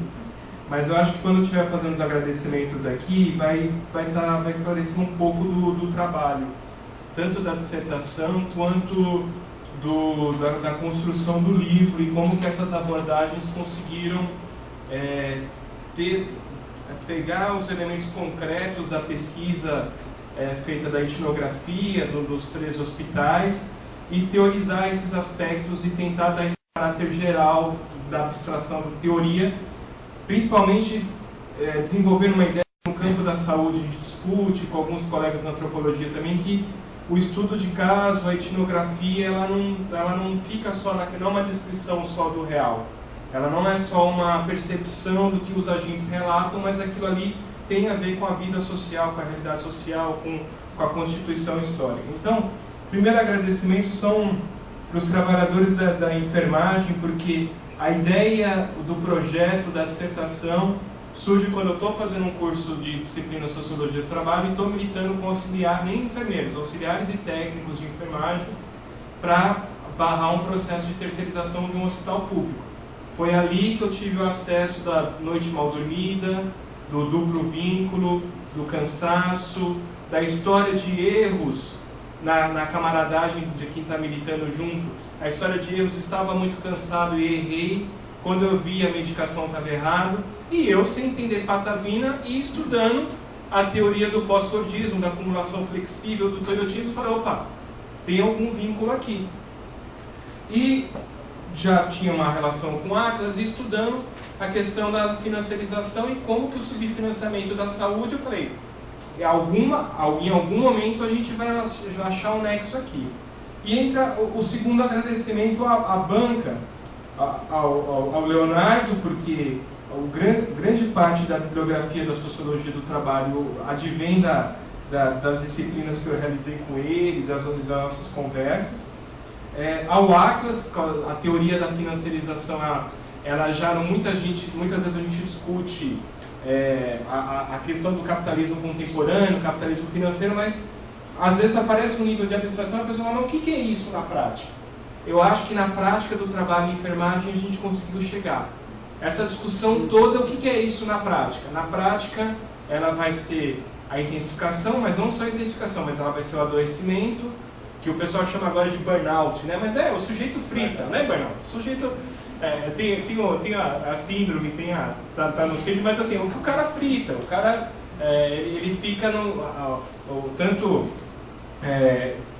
Mas eu acho que quando eu estiver fazendo os agradecimentos aqui, vai esclarecer um pouco do trabalho, tanto da dissertação quanto da construção do livro e como que essas abordagens conseguiram pegar os elementos concretos da pesquisa feita da etnografia dos 3 hospitais e teorizar esses aspectos e tentar dar esse caráter geral da abstração da teoria, principalmente desenvolver uma ideia no campo da saúde. A gente discute com alguns colegas na antropologia também que o estudo de caso, a etnografia, ela não fica só não é uma descrição só do real. Ela não é só uma percepção do que os agentes relatam, mas aquilo ali tem a ver com a vida social, com a realidade social, com a constituição histórica. Então, primeiro agradecimento são para os trabalhadores da enfermagem, porque a ideia do projeto, da dissertação, surge quando eu estou fazendo um curso de disciplina Sociologia do Trabalho e estou militando com nem enfermeiros, auxiliares e técnicos de enfermagem, para barrar um processo de terceirização de um hospital público. Foi ali que eu tive o acesso da noite mal dormida, do duplo vínculo, do cansaço, da história de erros na camaradagem de quem está militando junto. A história de erros, estava muito cansado e errei. Quando eu vi a medicação estava errado. E eu, sem entender patavina, e estudando a teoria do pós-Fordismo, da acumulação flexível, do toyotismo, falei, opa, tem algum vínculo aqui. E já tinha uma relação com Atlas, e estudando a questão da financiarização e como que o subfinanciamento da saúde, eu falei, em algum momento a gente vai achar um nexo aqui. E entra o segundo agradecimento à banca, ao Leonardo, porque grande parte da bibliografia da Sociologia do Trabalho advém das disciplinas que eu realizei com ele, das nossas conversas. Ao Atlas, a teoria da financiarização, ela já muitas vezes a gente discute a questão do capitalismo contemporâneo, capitalismo financeiro, mas às vezes aparece um nível de abstração e a pessoa fala, mas o que é isso na prática? Eu acho que na prática do trabalho em enfermagem a gente conseguiu chegar. Essa discussão toda, o que é isso na prática? Na prática, ela vai ser a intensificação, mas não só a intensificação, mas ela vai ser o adoecimento, que o pessoal chama agora de burnout, né? Mas o sujeito frita, não é burnout? O sujeito tem a síndrome, tá no centro, mas assim, o que o cara frita, o cara ele fica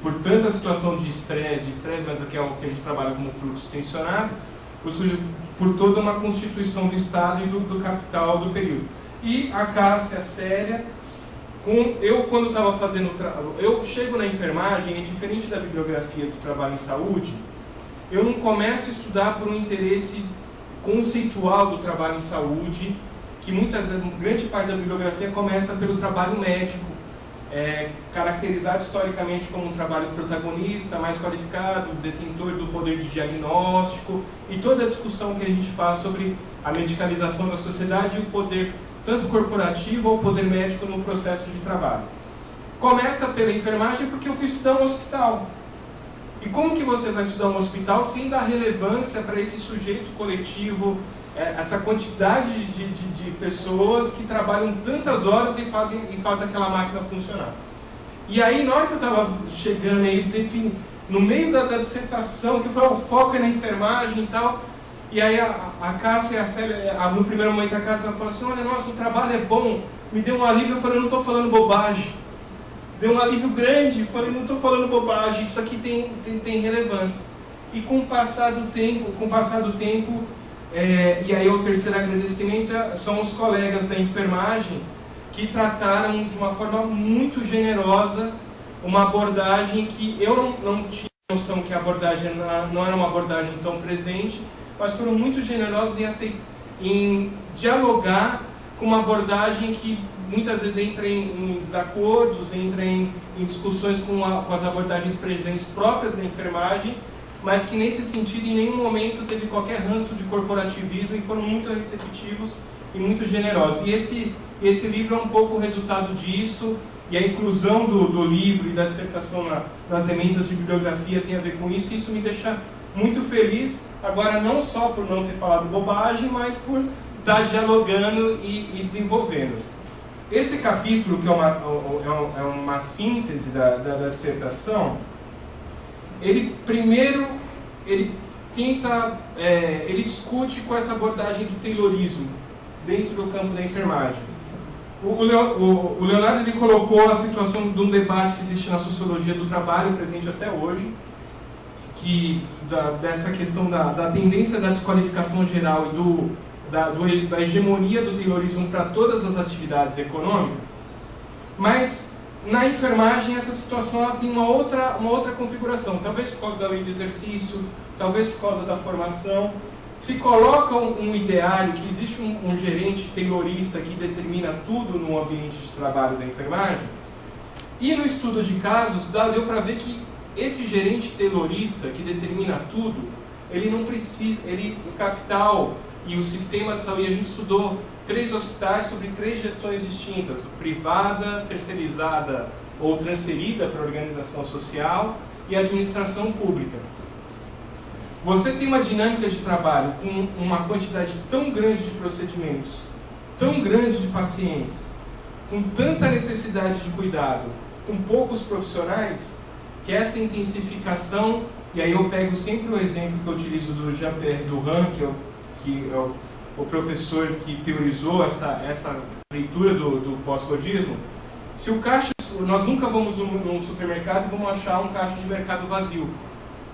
por tanta situação de estresse, mas aqui é o que a gente trabalha como fluxo tensionado, por toda uma constituição do Estado e do capital do período. E a Cássia, a Célia, quando estava fazendo eu chego na enfermagem, e diferente da bibliografia do trabalho em saúde, eu não começo a estudar por um interesse conceitual do trabalho em saúde, que grande parte da bibliografia começa pelo trabalho médico, caracterizado historicamente como um trabalho protagonista, mais qualificado, detentor do poder de diagnóstico, e toda a discussão que a gente faz sobre a medicalização da sociedade e o poder tanto corporativo ou o poder médico no processo de trabalho. Começa pela enfermagem porque eu fui estudar um hospital. E como que você vai estudar um hospital sem dar relevância para esse sujeito coletivo, essa quantidade de pessoas que trabalham tantas horas e fazem aquela máquina funcionar? E aí, na hora que eu estava chegando aí, no meio da dissertação, que foi o foco na enfermagem e tal, e aí a Cássia e a Célia, no primeiro momento a Cássia falou assim, olha, nossa, o trabalho é bom, me deu um alívio, eu falei, eu não estou falando bobagem. Deu um alívio grande, falei, não estou falando bobagem, isso aqui tem relevância. E com o passar do tempo, e aí o terceiro agradecimento são os colegas da enfermagem que trataram de uma forma muito generosa uma abordagem que eu não tinha noção que a abordagem não era uma abordagem tão presente, mas foram muito generosos em dialogar com uma abordagem que muitas vezes entra em desacordos, entra em discussões com as abordagens presentes próprias da enfermagem, mas que nesse sentido em nenhum momento teve qualquer ranço de corporativismo e foram muito receptivos e muito generosos. E esse livro é um pouco o resultado disso, e a inclusão do livro e da dissertação nas emendas de bibliografia tem a ver com isso, e isso me deixa muito feliz, agora não só por não ter falado bobagem, mas por estar dialogando e desenvolvendo. Esse capítulo, que é uma síntese da dissertação, ele discute com essa abordagem do Taylorismo dentro do campo da enfermagem. O Leonardo ele colocou a situação de um debate que existe na sociologia do trabalho, presente até hoje, dessa questão da tendência da desqualificação geral e da hegemonia do Taylorismo para todas as atividades econômicas, mas na enfermagem essa situação ela tem uma outra configuração, talvez por causa da lei de exercício, talvez por causa da formação. Se coloca um ideário que existe um gerente taylorista que determina tudo no ambiente de trabalho da enfermagem, e no estudo de casos deu para ver que esse gerente taylorista que determina tudo, ele não precisa, o capital e o sistema de saúde, a gente estudou 3 hospitais sobre 3 gestões distintas, privada, terceirizada ou transferida para a organização social e administração pública. Você tem uma dinâmica de trabalho com uma quantidade tão grande de procedimentos, tão grande de pacientes, com tanta necessidade de cuidado, com poucos profissionais, que essa intensificação, e aí eu pego sempre o exemplo que eu utilizo do Jean-Pierre Duran, que é o professor que teorizou essa leitura do pós-Fordismo. Se o caixa, nós nunca vamos num supermercado e vamos achar um caixa de mercado vazio,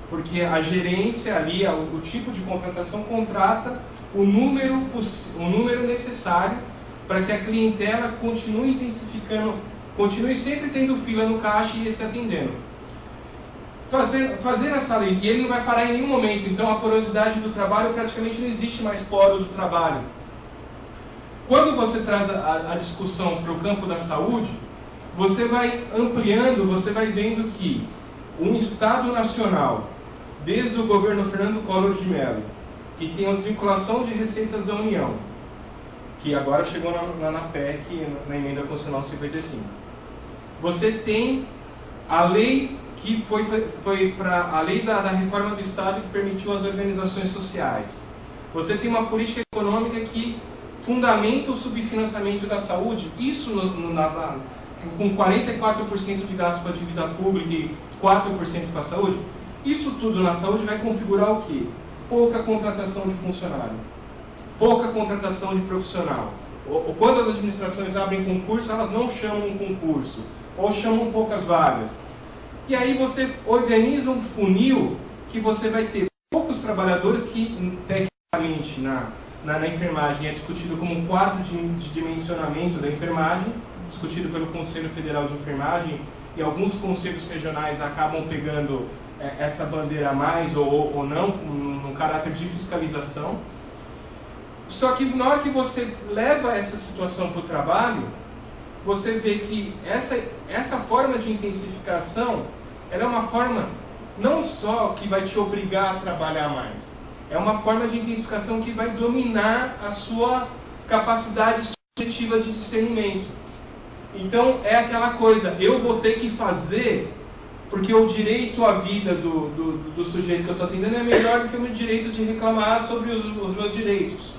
porque a gerência ali, o tipo de contratação contrata o número necessário para que a clientela continue intensificando, continue sempre tendo fila no caixa e se atendendo. Fazer essa lei, e ele não vai parar em nenhum momento, então a porosidade do trabalho praticamente não existe mais poro do trabalho. Quando você traz a discussão para o campo da saúde, você vai ampliando, você vai vendo que um Estado nacional, desde o governo Fernando Collor de Mello, que tem a desvinculação de receitas da União, que agora chegou na PEC, na Emenda Constitucional 55. Você tem a lei que foi para a lei da reforma do Estado que permitiu as organizações sociais. Você tem uma política econômica que fundamenta o subfinanciamento da saúde, isso com 44% de gasto com a dívida pública e 4% com a saúde. Isso tudo na saúde vai configurar o quê? Pouca contratação de funcionário, pouca contratação de profissional. Quando as administrações abrem concurso, elas não chamam um concurso, ou chamam poucas vagas. E aí você organiza um funil que você vai ter poucos trabalhadores que, tecnicamente, na enfermagem é discutido como um quadro de dimensionamento da enfermagem, discutido pelo Conselho Federal de Enfermagem, e alguns conselhos regionais acabam pegando essa bandeira a mais ou não, no caráter de fiscalização. Só que na hora que você leva essa situação para o trabalho, você vê que essa forma de intensificação, ela é uma forma não só que vai te obrigar a trabalhar mais, é uma forma de intensificação que vai dominar a sua capacidade subjetiva de discernimento. Então é aquela coisa, eu vou ter que fazer, porque o direito à vida do sujeito que eu estou atendendo é melhor do que o meu direito de reclamar sobre os meus direitos.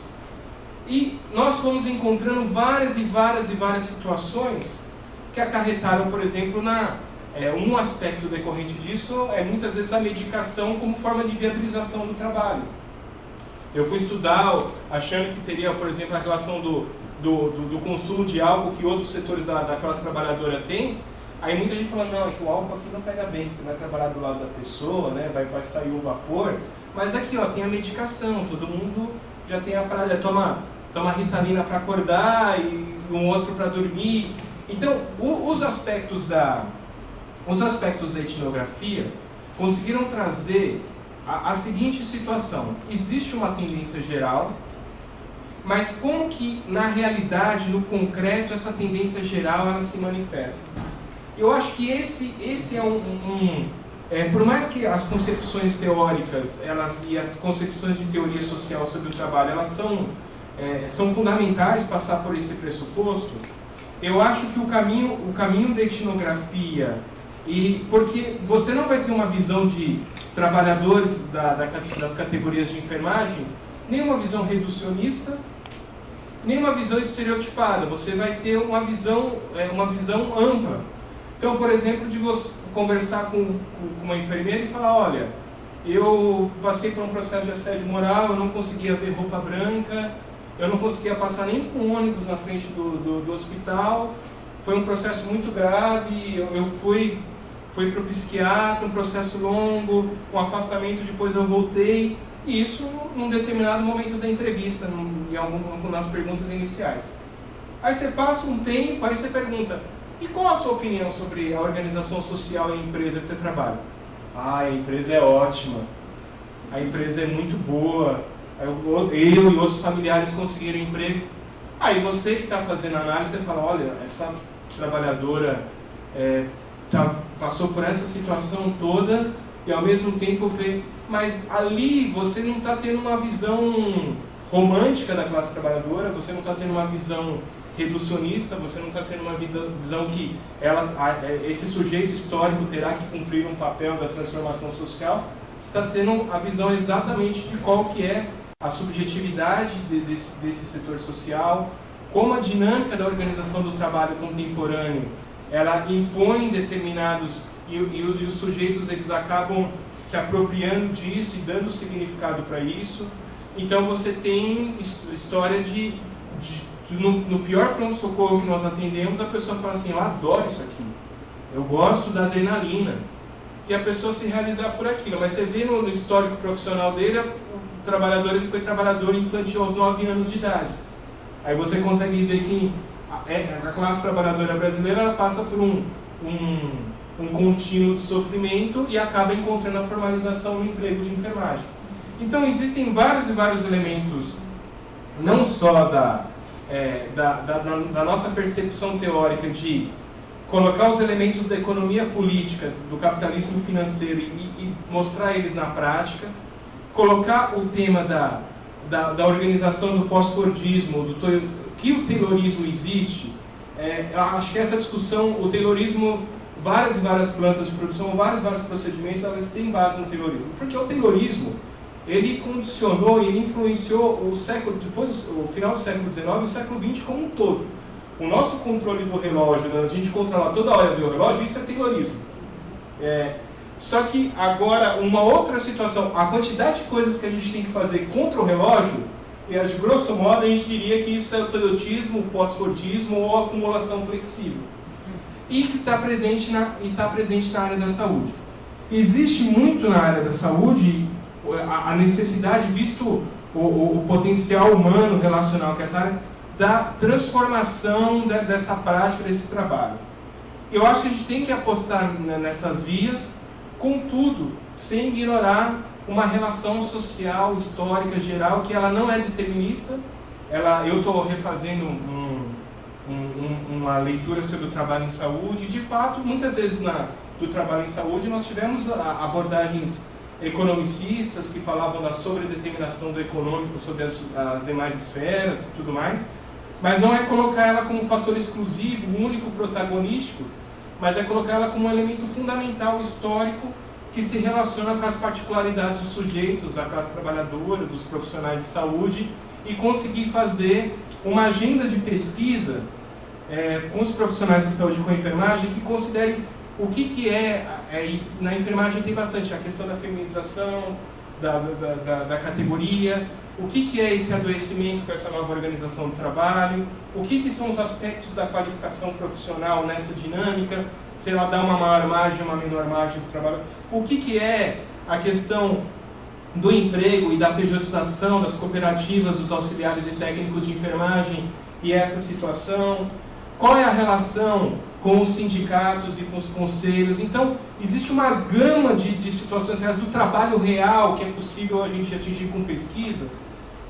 E nós fomos encontrando várias e várias situações que acarretaram, por exemplo, um aspecto decorrente disso é muitas vezes a medicação como forma de viabilização do trabalho. Eu fui estudar achando que teria, por exemplo, a relação do consumo de álcool que outros setores da classe trabalhadora têm. Aí muita gente fala, não, é que o álcool aqui não pega bem, você vai trabalhar do lado da pessoa, né, vai sair o vapor. Mas aqui, ó, tem a medicação, todo mundo já tem a prática, toma Ritalina para acordar e um outro para dormir. Então, os aspectos da etnografia conseguiram trazer a seguinte situação. Existe uma tendência geral, mas como que, na realidade, no concreto, essa tendência geral ela se manifesta? Eu acho que esse é por mais que as concepções teóricas e as concepções de teoria social sobre o trabalho, elas são fundamentais passar por esse pressuposto, eu acho que o caminho da etnografia, porque você não vai ter uma visão de trabalhadores das categorias de enfermagem, nem uma visão reducionista, nem uma visão estereotipada, você vai ter uma visão ampla. Então, por exemplo, de você conversar com uma enfermeira e falar, olha, eu passei por um processo de assédio moral, eu não conseguia ver roupa branca, eu não conseguia passar nem com ônibus na frente do hospital, foi um processo muito grave, eu fui para o psiquiatra, um processo longo, um afastamento, depois eu voltei, e isso num determinado momento da entrevista, nas perguntas iniciais. Aí você passa um tempo, aí você pergunta, e qual a sua opinião sobre a organização social e a empresa que você trabalha? A empresa é ótima, a empresa é muito boa, eu e outros familiares conseguiram emprego. Aí você que está fazendo a análise, você fala, olha, essa trabalhadora passou por essa situação toda e ao mesmo tempo vê, mas ali você não está tendo uma visão romântica da classe trabalhadora, você não está tendo uma visão reducionista, você não está tendo uma visão que esse sujeito histórico terá que cumprir um papel da transformação social, você está tendo a visão exatamente de qual que é a subjetividade desse setor social, como a dinâmica da organização do trabalho contemporâneo ela impõe determinados, e os sujeitos eles acabam se apropriando disso e dando significado para isso. Então você tem história no pior pronto-socorro que nós atendemos, a pessoa fala assim, eu adoro isso aqui, eu gosto da adrenalina, e a pessoa se realizar por aquilo. Mas você vê no histórico profissional dele, ele foi trabalhador infantil aos 9 anos de idade. Aí você consegue ver que a classe trabalhadora brasileira ela passa por um contínuo de sofrimento e acaba encontrando a formalização no emprego de enfermagem. Então existem vários e vários elementos, não só da nossa percepção teórica de colocar os elementos da economia política, do capitalismo financeiro e mostrar eles na prática, colocar o tema da organização do pós-fordismo, que o taylorismo existe. Acho que essa discussão, o taylorismo, várias e várias plantas de produção, vários procedimentos, elas têm base no taylorismo. Porque o taylorismo, ele condicionou e ele influenciou depois o final do século XIX e o século XX como um todo. O nosso controle do relógio, a gente controlar toda hora do relógio, isso é taylorismo. Só que agora, uma outra situação, a quantidade de coisas que a gente tem que fazer contra o relógio, de grosso modo a gente diria que isso é o taylorismo, o pós-fordismo ou a acumulação flexível. E que está presente na área da saúde. Existe muito na área da saúde a necessidade, visto o potencial humano relacional que essa área, da transformação dessa prática, desse trabalho. Eu acho que a gente tem que apostar nessas vias, contudo, sem ignorar uma relação social, histórica, geral, que ela não é determinista. Eu estou refazendo uma leitura sobre o trabalho em saúde, e de fato, muitas vezes do trabalho em saúde nós tivemos abordagens economicistas que falavam da sobredeterminação do econômico sobre as demais esferas e tudo mais, mas não é colocar ela como um fator exclusivo, único, protagonístico, mas é colocar ela como um elemento fundamental histórico que se relaciona com as particularidades dos sujeitos, da classe trabalhadora, dos profissionais de saúde, e conseguir fazer uma agenda de pesquisa com os profissionais de saúde e com a enfermagem que considerem o que e na enfermagem tem bastante a questão da feminização, da categoria, o que é esse adoecimento com essa nova organização do trabalho, o que são os aspectos da qualificação profissional nessa dinâmica, se ela dá uma maior margem, uma menor margem do trabalho, o que é a questão do emprego e da pejotização das cooperativas, dos auxiliares e técnicos de enfermagem e essa situação, qual é a relação com os sindicatos e com os conselhos. Então, existe uma gama de situações reais do trabalho real que é possível a gente atingir com pesquisa,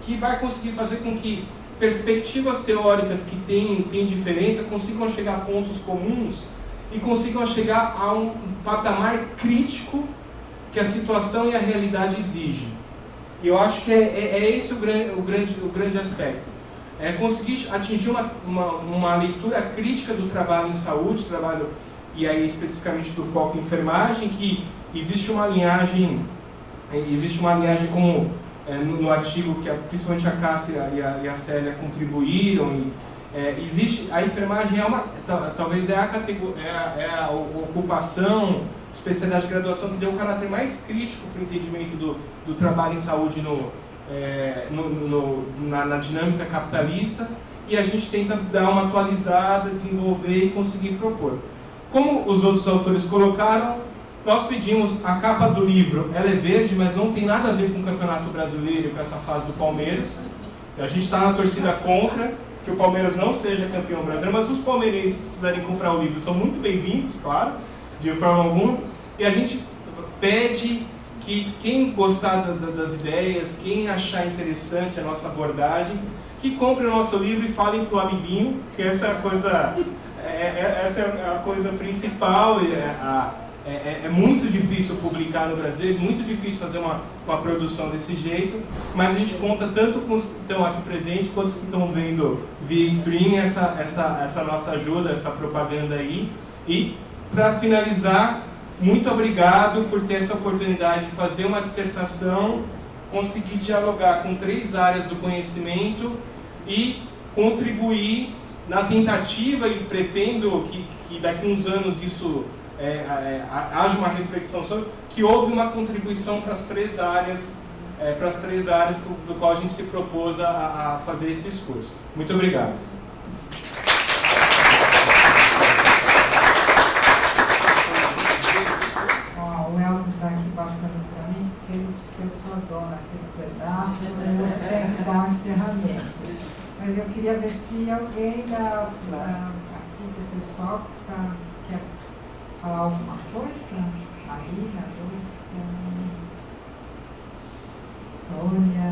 que vai conseguir fazer com que perspectivas teóricas que têm diferença consigam chegar a pontos comuns e consigam chegar a um patamar crítico que a situação e a realidade exigem. E eu acho que é esse o grande aspecto. É conseguir atingir uma leitura crítica do trabalho em saúde, e aí especificamente do foco em enfermagem, que existe uma linhagem como no artigo que principalmente a Cássia e a Célia contribuíram, a enfermagem talvez é a ocupação, especialidade de graduação que deu um caráter mais crítico para o entendimento do trabalho em saúde na dinâmica capitalista, e a gente tenta dar uma atualizada, desenvolver e conseguir propor. Como os outros autores colocaram, nós pedimos, a capa do livro, ela é verde, mas não tem nada a ver com o Campeonato Brasileiro, com essa fase do Palmeiras. A gente está na torcida contra que o Palmeiras não seja campeão brasileiro, mas os palmeirenses, se quiserem comprar o livro, são muito bem-vindos, claro, de forma alguma. E a gente pede que quem gostar das ideias, quem achar interessante a nossa abordagem, que compre o nosso livro e falem para o amiguinho, que essa é a coisa principal. É muito difícil publicar no Brasil, é muito difícil fazer uma produção desse jeito, mas a gente conta tanto com os que estão aqui presentes, quanto os que estão vendo via stream, essa nossa ajuda, essa propaganda aí. E, para finalizar, muito obrigado por ter essa oportunidade de fazer uma dissertação, conseguir dialogar com 3 áreas do conhecimento e contribuir na tentativa, e pretendo que daqui a uns anos isso haja uma reflexão sobre, que houve uma contribuição para as três áreas, do qual a gente se propôs a fazer esse esforço. Muito obrigado. O Elton está aqui passando para mim, porque ele disse que eu sou a dona aqui do pedaço, eu tenho que dar um encerramento. Mas eu queria ver se alguém aqui do pessoal quer falar alguma coisa. Marina, Lúcia, Sônia,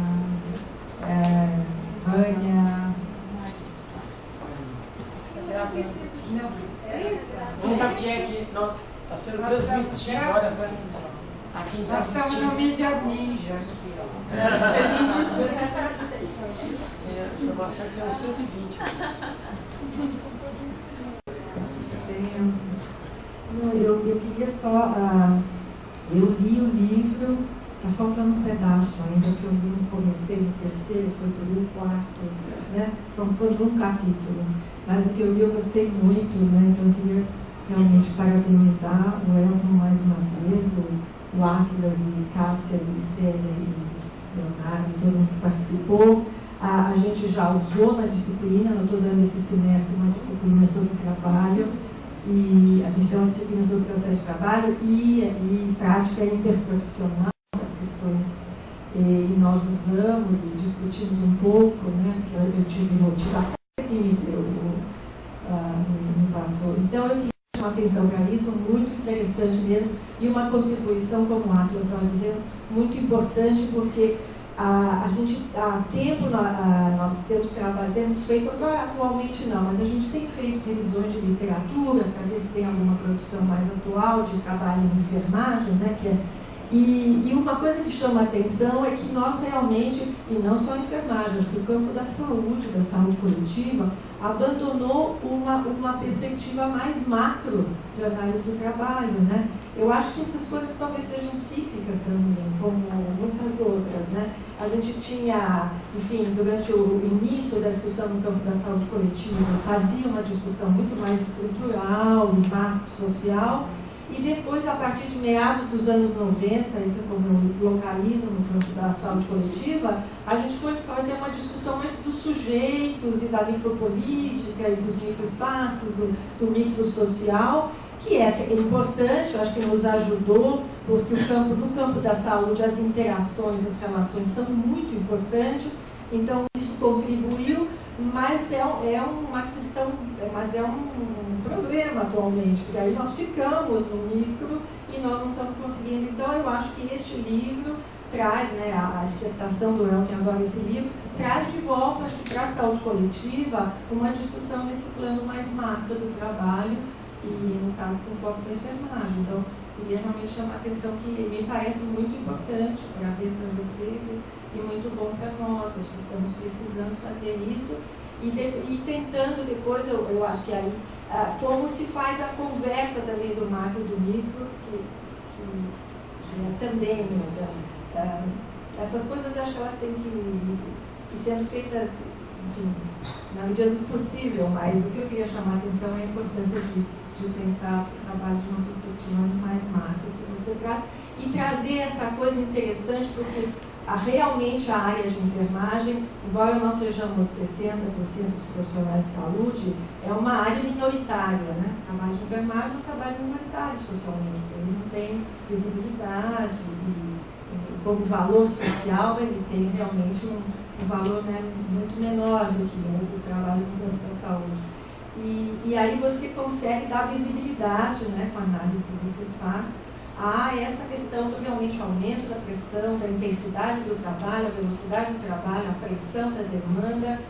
Vânia. Não precisa. Não sabe quem é que está sendo transmitido, olha só. Nós estamos no Mídia Ninja. Chegou a ser até uns 120. Eu queria só... eu li o livro, está faltando um pedaço ainda, que eu não comecei no terceiro, foi pelo quarto, né? Foi um capítulo. Mas o que eu li eu gostei muito, né? Então eu queria realmente parabenizar o Elton mais uma vez, o Atlas e Cássia e Célia e Leonardo, todo mundo que participou. A gente já usou na disciplina, eu estou dando esse semestre uma disciplina sobre trabalho, e a gente tem uma disciplina sobre processo de trabalho e prática interprofissional, as questões, e nós usamos e discutimos um pouco, né, porque eu tive motivação que me passou. Então eu queria chamar atenção para isso, muito interessante mesmo, e uma contribuição, como o Atlas estava dizendo, muito importante, porque a gente, há tempo, nós temos feito, agora atualmente não, mas a gente tem feito revisões de literatura, para ver se tem alguma produção mais atual de trabalho em enfermagem, né, e uma coisa que chama a atenção é que nós realmente, e não só a enfermagem, acho que o campo da saúde coletiva, abandonou uma perspectiva mais macro de análise do trabalho, né? Eu acho que essas coisas talvez sejam cíclicas também, como muitas outras, né? A gente tinha, enfim, durante o início da discussão no campo da saúde coletiva, fazia uma discussão muito mais estrutural, macro, social, e depois, a partir de meados dos anos 90, isso é como eu localizo no campo da saúde coletiva, a gente foi fazer uma discussão mais dos sujeitos e da micropolítica e dos microespaços, do microsocial, que é importante, eu acho que nos ajudou, porque no campo da saúde as interações, as relações são muito importantes, então isso contribuiu, mas é uma questão, mas é um problema atualmente, porque aí nós ficamos no micro e nós não estamos conseguindo. Então eu acho que este livro traz, né, a dissertação do Elton, agora esse livro, traz de volta, acho que para a saúde coletiva, uma discussão nesse plano mais macro do trabalho, e no caso com foco na enfermagem. Então, queria realmente chamar a atenção que me parece muito importante para ver para vocês e muito bom para nós. Acho que estamos precisando fazer isso e tentando depois, eu acho que aí, como se faz a conversa também do macro e do micro, que é também, essas coisas acho que elas têm que sendo feitas, enfim, na medida do possível, mas o que eu queria chamar a atenção é a importância de pensar o trabalho de uma perspectiva mais macro que você traz, e trazer essa coisa interessante, porque realmente a área de enfermagem, embora nós sejamos 60% dos profissionais de saúde, é uma área minoritária, né? O trabalho de enfermagem é um trabalho minoritário socialmente, ele não tem visibilidade, e como valor social ele tem realmente um valor, né, muito menor do que outros trabalhos no campo da saúde. E aí você consegue dar visibilidade, né, com a análise que você faz, a essa questão do realmente aumento da pressão, da intensidade do trabalho, a velocidade do trabalho, a pressão da demanda,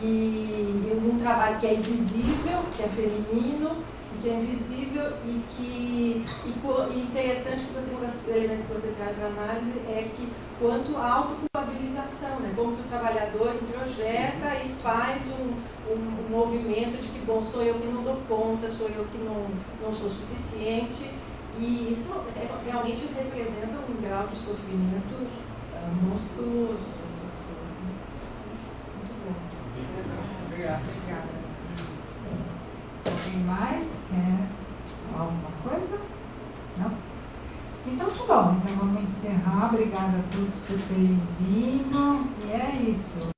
e um trabalho que é invisível, que é feminino, que é invisível e interessante que você, uma das elementos que você traz para a análise é que quanto à autoculpabilização, né? Como que o trabalhador introjeta e faz um movimento de que, bom, sou eu que não dou conta, sou eu que não sou suficiente, e isso realmente representa um grau de sofrimento monstruoso das pessoas. Muito bom. Obrigada. Alguém mais quer falar alguma coisa? Não? Então tá bom, então vamos encerrar. Obrigada a todos por terem vindo. E é isso.